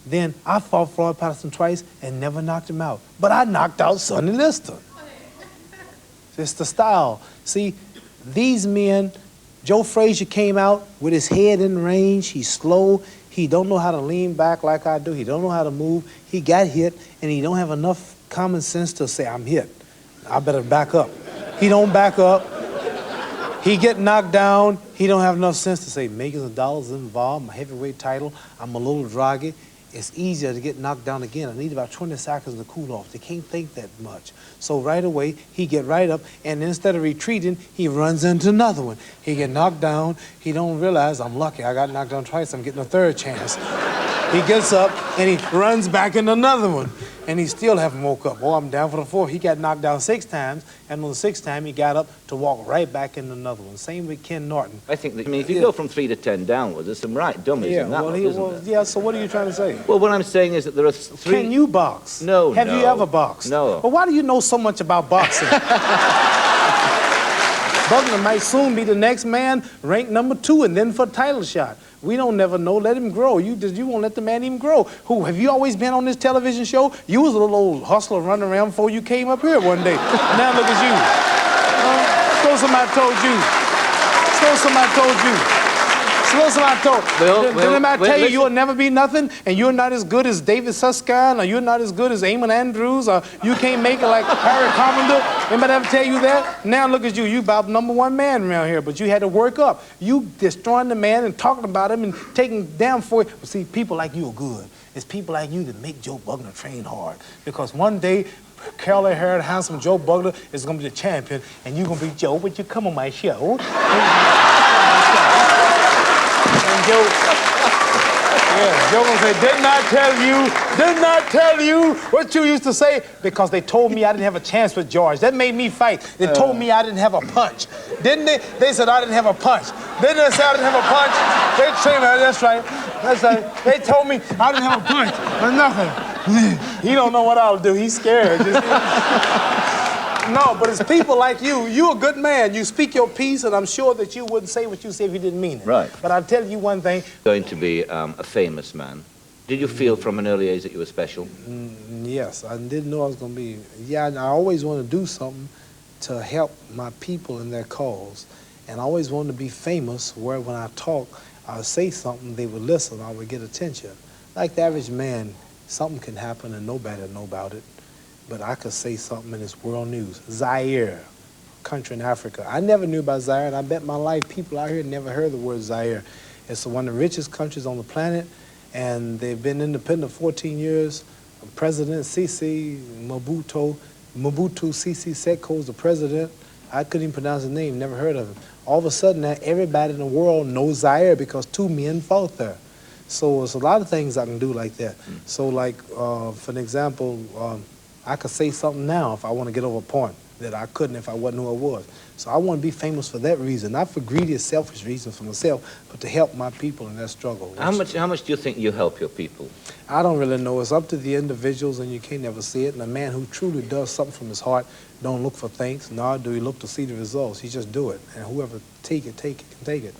Then I fought Floyd Patterson twice and never knocked him out. But I knocked out Sonny Liston. It's the style. See, these men, Joe Frazier came out with his head in range. He's slow. He don't know how to lean back like I do. He don't know how to move. He got hit, and he don't have enough common sense to say, I'm hit. I better back up. He don't back up. He get knocked down. He don't have enough sense to say, millions of dollars involved, my heavyweight title, I'm a little draggy. It's easier to get knocked down again. I need about 20 seconds to cool off. They can't think that much. So right away, he get right up, and instead of retreating, he runs into another one. He get knocked down. He don't realize, I'm lucky. I got knocked down twice. I'm getting a 3rd chance. He gets up, and he runs back into another one. And he still haven't woke up. Oh, I'm down for the 4th. He got knocked down 6 times, and on the 6th time, he got up to walk right back into another one. Same with Ken Norton. I think that, if you go from 3 to 10 downwards, there's some right dummies in that one, isn't there? Yeah, so what are you trying to say? Well, what I'm saying is that there are 3... Can you box? No, Have you ever boxed? No. Well, why do you know so much about boxing? Buckner might soon be the next man, ranked number 2, and then for a title shot. We don't never know. Let him grow. You won't let the man even grow. Who, have you always been on this television show? You was a little old hustler running around before you came up here one day. Now look at you. Suppose somebody told you. Suppose somebody told you. Suppose somebody told. Did anybody tell you you'll never be nothing, and you're not as good as David Susskind, or you're not as good as Eamon Andrews, or you can't make it like Harry Carpenter? Anybody ever tell you that? Now look at you. You about number 1 man around here, but you had to work up. You destroying the man and talking about him and taking down for it. But see, people like you are good. It's people like you that make Joe Buckner train hard. Because one day, curly-haired, handsome Joe Buckner is going to be the champion, and you're going to be Joe, but you come on my show. And Joe gonna say, did not tell you what you used to say, because they told me I didn't have a chance with George. That made me fight. They told me I didn't have a punch. Didn't they? They said I didn't have a punch. Didn't they say I didn't have a punch? They told me, that's right. That's right. They told me I didn't have a punch, but nothing. He don't know what I'll do. He's scared. No, but it's people like you. You're a good man. You speak your piece, and I'm sure that you wouldn't say what you say if you didn't mean it. Right. But I'll tell you one thing. Going to be a famous man. Did you feel from an early age that you were special? Yes, I didn't know I was going to be. Yeah, I always wanted to do something to help my people in their cause. And I always wanted to be famous, where when I talk, I would say something, they would listen, I would get attention. Like the average man, something can happen and nobody will know about it. But I could say something in this world news. Zaire, country in Africa. I never knew about Zaire, and I bet my life people out here never heard the word Zaire. It's one of the richest countries on the planet, And they've been independent 14 years. President Sisi, Mobutu Sisi Seko is the president. I couldn't even pronounce his name, never heard of him. All of a sudden, now everybody in the world knows Zaire because 2 men fought there. So there's a lot of things I can do like that. So like, for an example, I could say something now if I want to get over a point that I couldn't if I wasn't who I was. So I want to be famous for that reason, not for greedy or selfish reasons for myself, but to help my people in their struggle. How much do you think you help your people? I don't really know. It's up to the individuals, and you can't never see it. And a man who truly does something from his heart don't look for things, nor do he look to see the results. He just do it. And whoever can take it.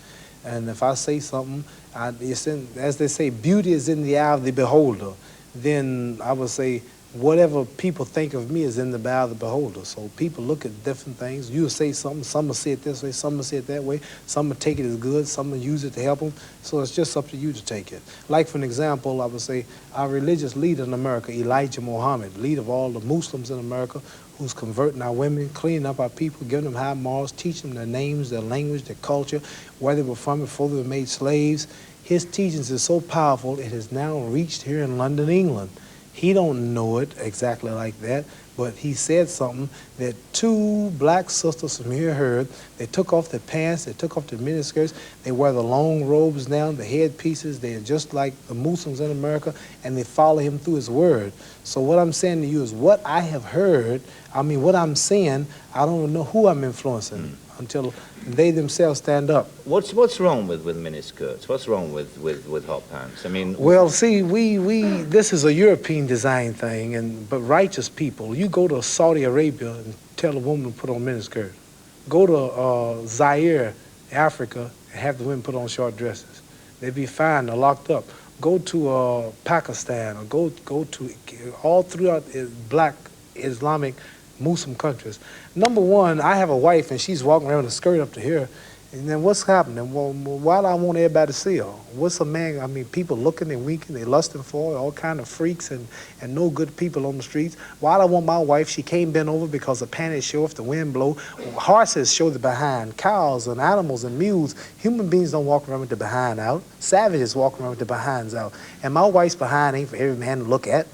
And if I say something, as they say, beauty is in the eye of the beholder, then I would say whatever people think of me is in the eye of the beholder. So people look at different things. You'll say something, some will say it this way, some will say it that way, some will take it as good, some will use it to help them. So it's just up to you to take it. Like for an example, I would say our religious leader in America, Elijah Muhammad, leader of all the Muslims in America, who's converting our women, cleaning up our people, giving them high morals, teaching them their names, their language, their culture, where they were from before they were made slaves. His teachings is so powerful, it has now reached here in London, England. He don't know it exactly like that, but he said something that 2 black sisters from here heard. They took off their pants, they took off their miniskirts, they wear the long robes now, the headpieces. They are just like the Muslims in America, and they follow him through his word. So what I'm saying to you is what I have heard, what I'm saying, I don't know who I'm influencing until they themselves stand up. What's wrong with miniskirts? What's wrong with hot pants? I mean, well, see, this is a European design thing, but righteous people, you go to Saudi Arabia and tell a woman to put on miniskirt. Go to Zaire, Africa, and have the women put on short dresses. They'd be fine. They're locked up. Go to Pakistan, or go to all throughout black Islamic Muslim countries. Number one, I have a wife and she's walking around with a skirt up to here. And then what's happening? Well, why do I want everybody to see her? What's a man, people looking and winking, they lusting for her, all kind of freaks and no good people on the streets. Why do I want my wife? She can't bend over because the panties show if the wind blow. Horses show the behind. Cows and animals and mules. Human beings don't walk around with the behind out. Savages walk around with the behinds out. And my wife's behind ain't for every man to look at.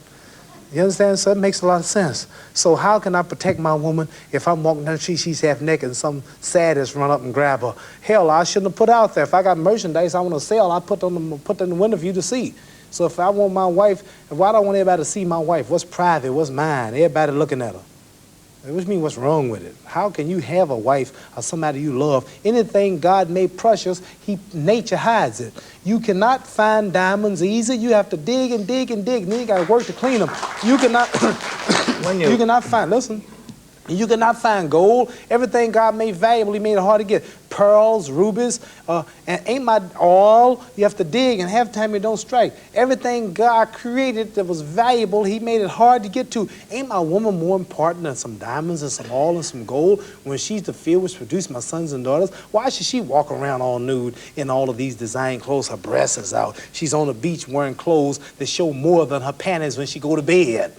You understand? So it makes a lot of sense. So how can I protect my woman if I'm walking down the street, she's half naked and some sadist run up and grab her? Hell, I shouldn't have put out there. If I got merchandise I want to sell, I put that in the window for you to see. So if I want my wife, why do I want everybody to see my wife? What's private? What's mine? Everybody looking at her. Which means what's wrong with it? How can you have a wife or somebody you love? Anything God made precious, nature hides it. You cannot find diamonds easy. You have to dig and dig and dig, and then you got to work to clean them. You cannot, you cannot find gold. Everything God made valuable, he made it hard to get. Pearls, rubies, and ain't my all. You have to dig, and half the time it don't strike. Everything God created that was valuable, he made it hard to get to. Ain't my woman more important than some diamonds and some oil and some gold when she's the field which produced my sons and daughters? Why should she walk around all nude in all of these design clothes? Her breasts is out. She's on the beach wearing clothes that show more than her panties when she go to bed.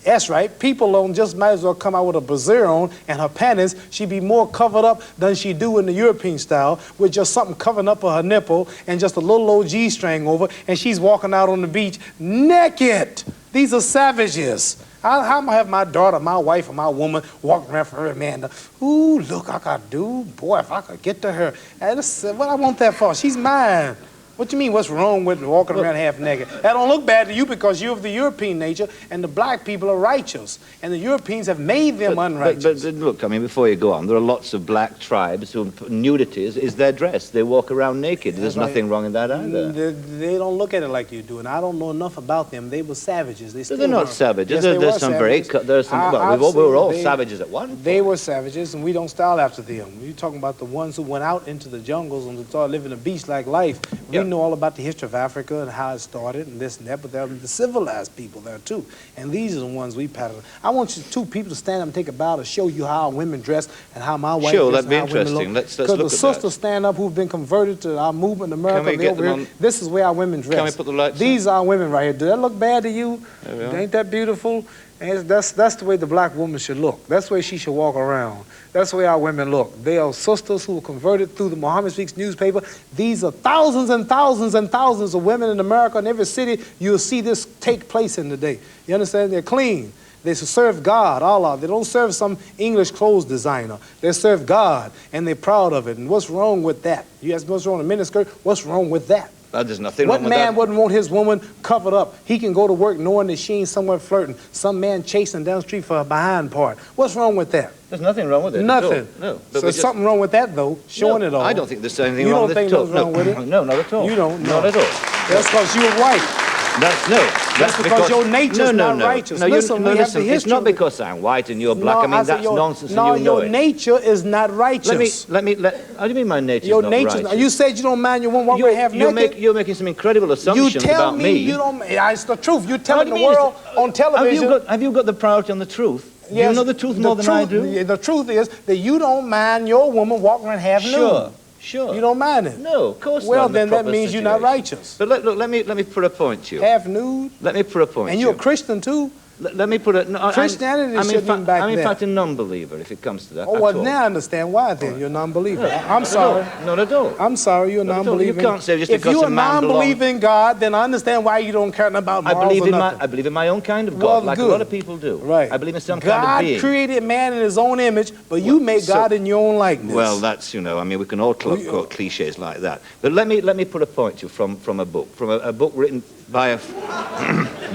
That's right. People don't just might as well come out with a brassiere on and her panties. She'd be more covered up than she do in the European style with just something covering up her nipple and just a little old G-string over, and she's walking out on the beach naked. These are savages. How am I have my daughter, my wife, or my woman walking around for her man? Ooh, look, I could do. Boy, if I could get to her. What I want that for? She's mine. What you mean, what's wrong with walking around half naked? That don't look bad to you because you're of the European nature, and the black people are righteous, and the Europeans have made them unrighteous. But look, before you go on, there are lots of black tribes who nudity is their dress. They walk around naked. There's nothing wrong in that either. They don't look at it like you do, and I don't know enough about them. They were savages. They're not savages. Yes, there's some savages. we were all savages at one point. They were savages, and we don't style after them. You're talking about the ones who went out into the jungles and started living a beast-like life. We know all about the history of Africa and how it started and this and that, but there are the civilized people there too. And these are the ones we pattern. I want you two people to stand up and take a bow to show you how women dress and how my wife Sure, dress that'd be and how interesting. women look. Let's look the at that. sisters stand up who've been converted to our movement in America. Can we get them on? This is where our women dress. Can we put the lights These are women right here. Do that look bad to you? There we are. Ain't that beautiful? And that's the way the black woman should look. That's the way she should walk around. That's the way our women look. They are sisters who were converted through the Muhammad Speaks newspaper. These are thousands and thousands and thousands of women in America. In every city, you'll see this take place in the day. You understand? They're clean. They serve God, Allah. They don't serve some English clothes designer. They serve God, and they're proud of it. And what's wrong with that? You ask what's wrong with a miniskirt? What's wrong with that? There's nothing wrong with that. What man wouldn't want his woman covered up? He can go to work knowing that she ain't somewhere flirting. Some man chasing down the street for her behind part. What's wrong with that? There's nothing wrong with it. Nothing. No. So there's something wrong with that, though, showing it all. I don't think there's anything wrong with it at all. You don't think there's wrong with it? No, not at all. You don't? Not at all. That's because you're white. That's because your nature's not righteous. Listen, it's not because I'm white and you're black. I mean, that's nonsense, and you know it. Your nature is not righteous. How do you mean my nature is not righteous? You said you don't mind your woman walking half naked. You're making some incredible assumptions about me. You tell me it's the truth. You're telling the world on television. Have you got the priority on the truth? Yes, you know the truth more than I do? The truth is that you don't mind your woman walking around half nude. Sure. You don't mind it? No, of course not. Well, then that means you're not righteous. But look, let me put a point to you. Half nude? Let me put a point to you. And you're a Christian too? Let me put it. No, Christianity shouldn't be back there. I'm in fact a non-believer if it comes to that. Oh, well, now I understand why then. You're a non-believer. I'm sorry. Not at all. I'm sorry, you're a non-believer. You can't say just because if you're a man non-believer in God, then I understand why you don't care about morals or nothing. I believe in my own kind of God, like a lot of people do. Right. I believe in some kind of being. God created man in his own image, but you made God in your own likeness. Well, that's, I mean, we can all quote cliches like that. But let me put a point to you from a book written by a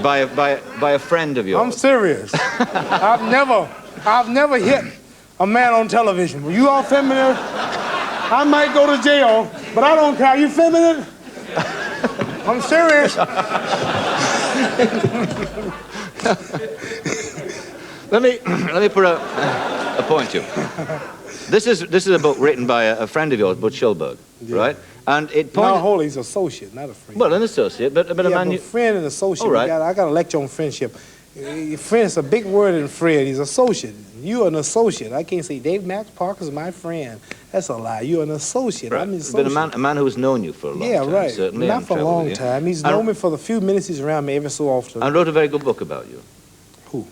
by a friend of yours. I'm serious. I've never hit a man on television. Were you all feminine? I might go to jail, but I don't care. Are you feminine? I'm serious. let me put a point to you. This is a book written by a friend of yours, Bud Schulberg, right? And it points. No, he's an associate, not a friend. Well, an associate, but a man. But friend and associate. Right. I got a lecture on friendship. Friend is a big word in friend. He's associate. You're an associate. I can't say Dave Max Parker's my friend. That's a lie. You're an associate. Right. I'm an associate. But a man who's known you for a long time. Yeah, right. Certainly. Not for a long time. He's known me for the few minutes he's around me every so often. And wrote a very good book about you. Who?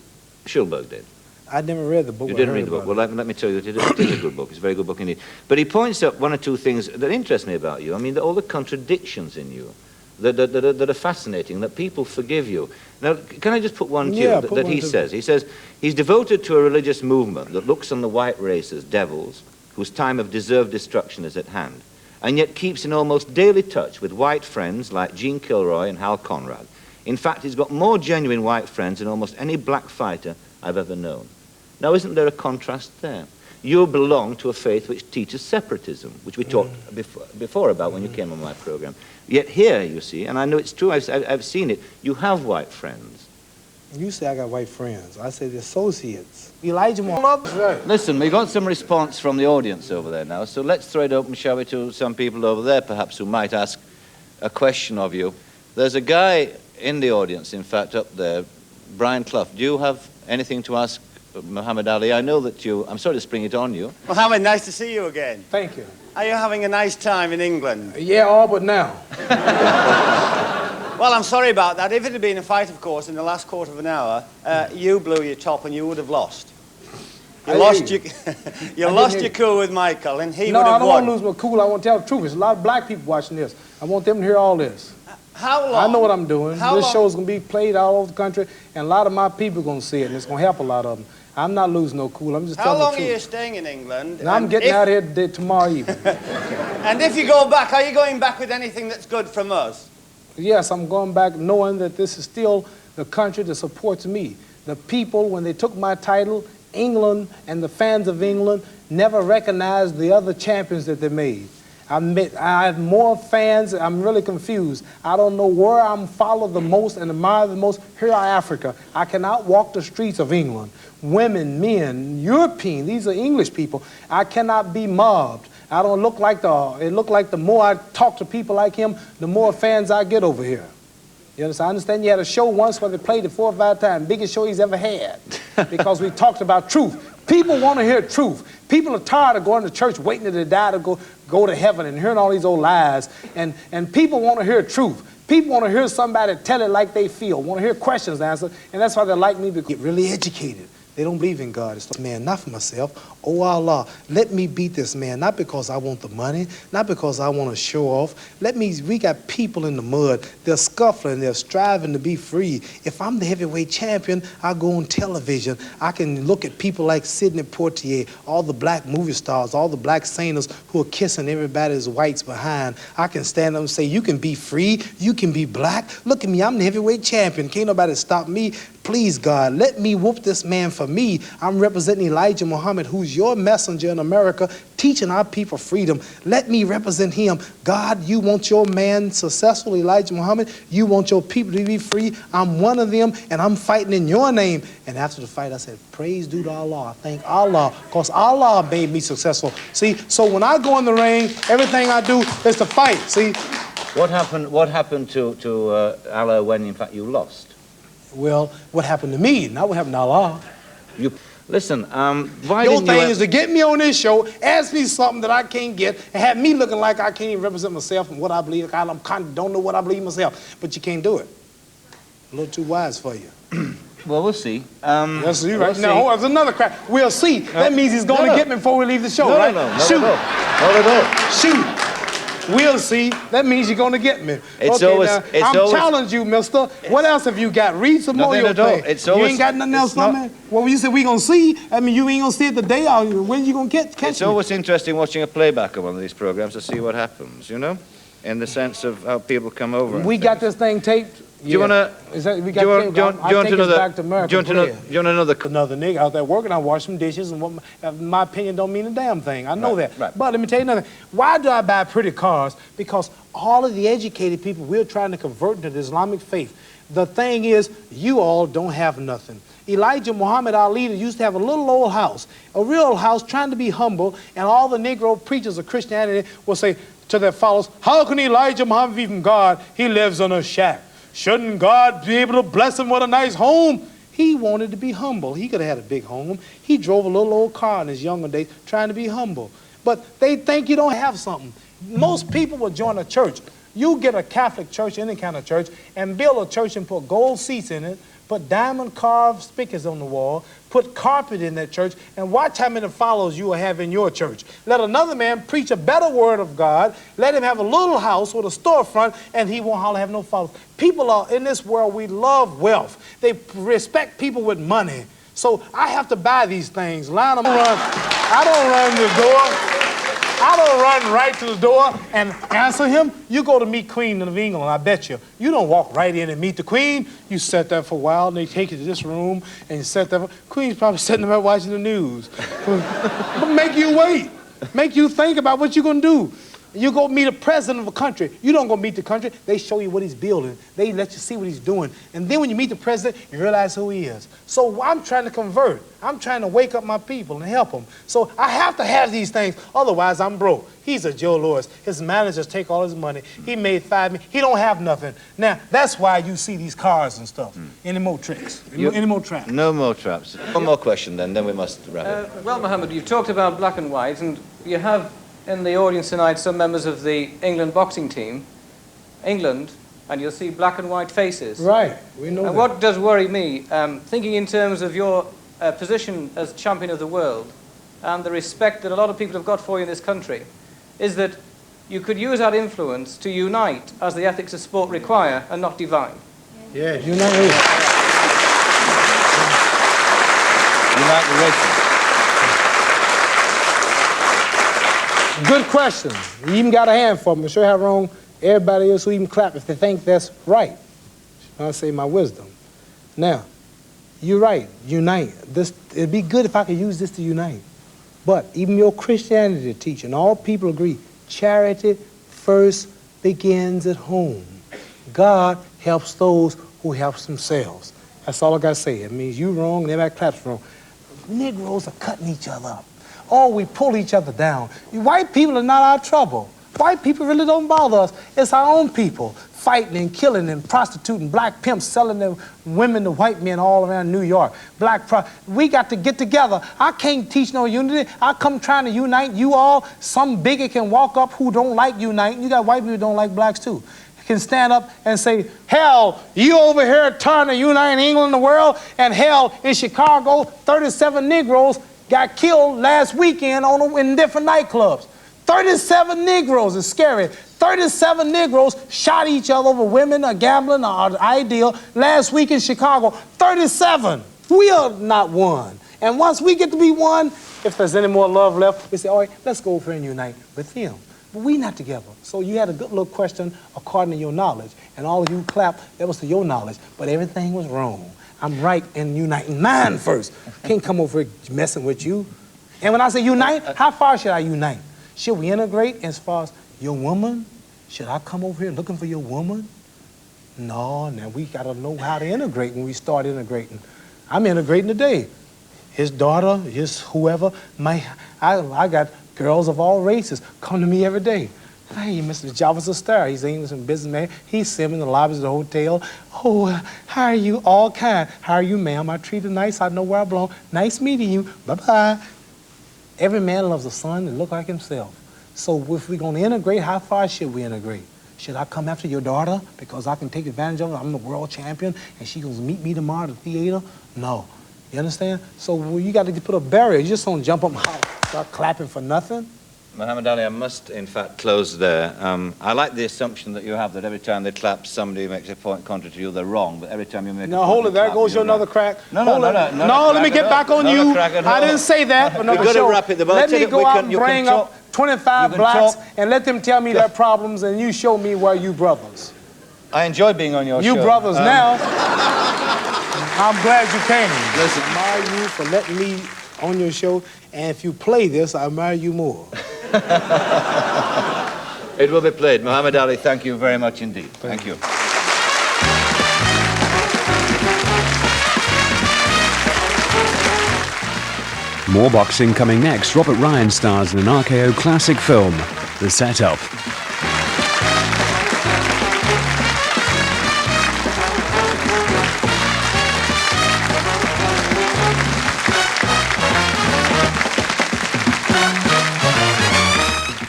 Schulberg did. I never read the book. You didn't read the book. Well, let me tell you that it is a good book. It's a very good book indeed. But he points out one or two things that interest me about you. I mean, all the contradictions in you that are fascinating, that people forgive you. Now, can I just put one to you that he says? He says, he's devoted to a religious movement that looks on the white race as devils, whose time of deserved destruction is at hand, and yet keeps in almost daily touch with white friends like Gene Kilroy and Hal Conrad. In fact, he's got more genuine white friends than almost any black fighter I've ever known. Now, isn't there a contrast there? You belong to a faith which teaches separatism, which we talked before about when you came on my program. Yet here, you see, and I know it's true, I've seen it, you have white friends. You say I got white friends. I say the associates. Elijah Muhammad. Right. Listen, we got some response from the audience over there now, so let's throw it open, shall we, to some people over there, perhaps, who might ask a question of you. There's a guy in the audience, in fact, up there, Brian Clough. Do you have anything to ask Muhammad Ali? I know that I'm sorry to spring it on you. Muhammad, nice to see you again. Thank you. Are you having a nice time in England? Yeah, all but now. Well, I'm sorry about that. If it had been a fight, of course, in the last quarter of an hour, you blew your top and you would have lost. You lost your cool with Michael, and he would have won. No, I don't want to lose my cool. I want to tell the truth. There's a lot of black people watching this. I want them to hear all this. How long? I know what I'm doing. This show is going to be played all over the country, and a lot of my people are going to see it, and it's going to help a lot of them. I'm not losing no cool. I'm just telling the truth. How long are you staying in England? And I'm getting out here tomorrow evening. And if you go back, are you going back with anything that's good from us? Yes, I'm going back knowing that this is still the country that supports me. The people, when they took my title, England and the fans of England never recognized the other champions that they made. I have more fans. I'm really confused. I don't know where I'm followed the most and admired the most. Here in Africa, I cannot walk the streets of England. Women, men, European, these are English people. I cannot be mobbed. I don't look like it look like the more I talk to people like him, the more fans I get over here. You understand? I understand you had a show once where they played it 4 or 5 times, biggest show he's ever had, because we talked about truth. People want to hear truth. People are tired of going to church, waiting till they die to go to heaven and hearing all these old lies. And people want to hear truth. People want to hear somebody tell it like they feel, want to hear questions answered, and that's why they like me, because they get really educated. They don't believe in God. It's like, man, not for myself. Oh, Allah, let me beat this man, not because I want the money, not because I want to show off. We got people in the mud. They're scuffling. They're striving to be free. If I'm the heavyweight champion, I go on television. I can look at people like Sidney Poitier, all the black movie stars, all the black singers who are kissing everybody's whites behind. I can stand up and say, you can be free. You can be black. Look at me. I'm the heavyweight champion. Can't nobody stop me. Please, God, let me whoop this man for me. I'm representing Elijah Muhammad, who's your messenger in America, teaching our people freedom. Let me represent him. God, you want your man successful, Elijah Muhammad. You want your people to be free. I'm one of them, and I'm fighting in your name. And after the fight, I said, praise due to Allah. I thank Allah, because Allah made me successful. See, so when I go in the ring, everything I do is to fight, see. What happened to Allah when, in fact, you lost? Well, what happened to me, not what happened to Allah. Listen, why Your didn't thing you... is to get me on this show, ask me something that I can't get, and have me looking like I can't even represent myself and what I believe. I don't know what I believe myself, but you can't do it. A little too wise for you. Well, we'll see. Yes, you're right. Now, there's another crap. We'll see. That means he's going to get me before we leave the show, right? No, Shoot. not at all. Shoot. We'll see. That means you're going to get me. I'm challenging you, mister. What else have you got? Read some more of your thing. You ain't got nothing else for me? Well, when you say we going to see, I mean, you ain't going to see it the day out. When you going to catch It's always interesting watching a playback of one of these programs to see what happens, you know? In the sense of how people come over. We got this thing taped. Do you want to... We got taped. I take it back to America. Do you want another nigga out there working, I wash some dishes, and my opinion don't mean a damn thing. I know that. Right. But let me tell you another thing. Why do I buy pretty cars? Because all of the educated people we're trying to convert to the Islamic faith. The thing is, you all don't have nothing. Elijah Muhammad, our leader, used to have a little old house, a real house, trying to be humble, and all the Negro preachers of Christianity will say to their followers, how can Elijah Muhammad be from God? He lives in a shack. Shouldn't God be able to bless him with a nice home? He wanted to be humble. He could have had a big home. He drove a little old car in his younger days trying to be humble. But they think you don't have something. Most people will join a church. You get a Catholic church, any kind of church, and build a church and put gold seats in it, put diamond carved speakers on the wall, put carpet in that church, and watch how many followers you will have in your church. Let another man preach a better word of God. Let him have a little house with a storefront, and he won't hardly have no followers. People are, in this world, we love wealth. They respect people with money. So I have to buy these things. I don't run the door. I don't run right to the door and answer him. You go to meet Queen of England, I bet you. You don't walk right in and meet the Queen. You sit there for a while, and they take you to this room, and you sit there. Queen's probably sitting there watching the news. But make you wait. Make you think about what you're going to do. You go meet a president of a country. You don't go meet the country. They show you what he's building. They let you see what he's doing. And then when you meet the president, you realize who he is. So I'm trying to convert. I'm trying to wake up my people and help them. So I have to have these things. Otherwise, I'm broke. He's a Joe Louis. His managers take all his money. He made $5 million. He don't have nothing. Now, that's why you see these cars and stuff. Any more tricks? Any more traps? No more traps. One more question, then we must wrap it. Well, Mohammed, you've talked about black and white, and you have in the audience tonight some members of the England boxing team. England, and you'll see black and white faces. Right, we know that. What does worry me, thinking in terms of your position as champion of the world and the respect that a lot of people have got for you in this country, is that you could use that influence to unite as the ethics of sport require and not divide. Yeah, unite the races. Good question. You even got a hand for me. Show how wrong everybody else who even clap if they think that's right. I'll say my wisdom. Now, you're right. Unite. It'd be good if I could use this to unite. But even your Christianity teaching, all people agree, charity first begins at home. God helps those who helps themselves. That's all I got to say. It means you wrong and everybody claps wrong. Negroes are cutting each other up. Oh, we pull each other down. White people are not our trouble. White people really don't bother us. It's our own people. fighting and killing and prostituting, black pimps selling their women to white men all around New York. We got to get together. I can't teach no unity. I come trying to unite you all. Some bigot can walk up who don't like uniting. You got white people who don't like blacks too. Can stand up and say, hell, you over here trying to unite England and the world, and hell, in Chicago, 37 Negroes got killed last weekend in different nightclubs. 37 Negroes is scary. 37 Negroes shot each other over women or gambling or ideal last week in Chicago. 37. We are not one. And once we get to be one, if there's any more love left, we say, all right, let's go over and unite with them. But we not together. So you had a good little question according to your knowledge. And all of you clapped, that was to your knowledge. But everything was wrong. I'm right in uniting mine first. Can't come over here messing with you. And when I say unite, how far should I unite? Should we integrate as far as your woman? Should I come over here looking for your woman? No, now we got to know how to integrate when we start integrating. I'm integrating today. His daughter, his whoever, I got girls of all races come to me every day. Hey, Mr. Jarvis a star. He's an English and businessman. He's sitting in the lobbies of the hotel. Oh, how are you? All kind. How are you, ma'am? I treat you nice. I know where I belong. Nice meeting you. Bye-bye. Every man loves a son that look like himself. So if we're going to integrate, how far should we integrate? Should I come after your daughter because I can take advantage of her? I'm the world champion and she's going to meet me tomorrow at the theater? No. You understand? So you got to put a barrier. You just don't jump up and start clapping for nothing. Muhammad Ali, I must, in fact, close there. I like the assumption that you have that every time they clap, somebody makes a point contrary to you, they're wrong. But every time you make a point... No, hold it. There goes your another crack. No, let me get back on you. I didn't say that, but We've got to wrap it. Let me go out and bring up 25 blacks and let them tell me their problems, and you show me where you brothers. I enjoy being on your show. You brothers now. I'm glad you came. Listen, I admire you for letting me on your show, and if you play this, I admire you more. It will be played. Muhammad Ali, thank you very much indeed. Thank you. More boxing coming next. Robert Ryan stars in an RKO classic film, The Setup.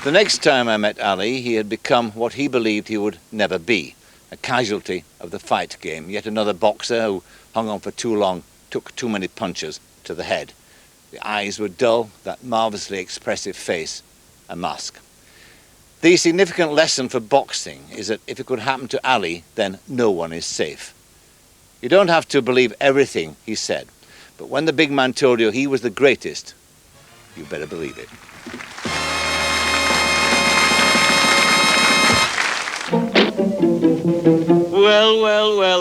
The next time I met Ali, he had become what he believed he would never be, a casualty of the fight game, yet another boxer who hung on for too long, took too many punches to the head. The eyes were dull, that marvelously expressive face, a mask. The significant lesson for boxing is that if it could happen to Ali, then no one is safe. You don't have to believe everything he said, but when the big man told you he was the greatest, you better believe it. Well, well, well.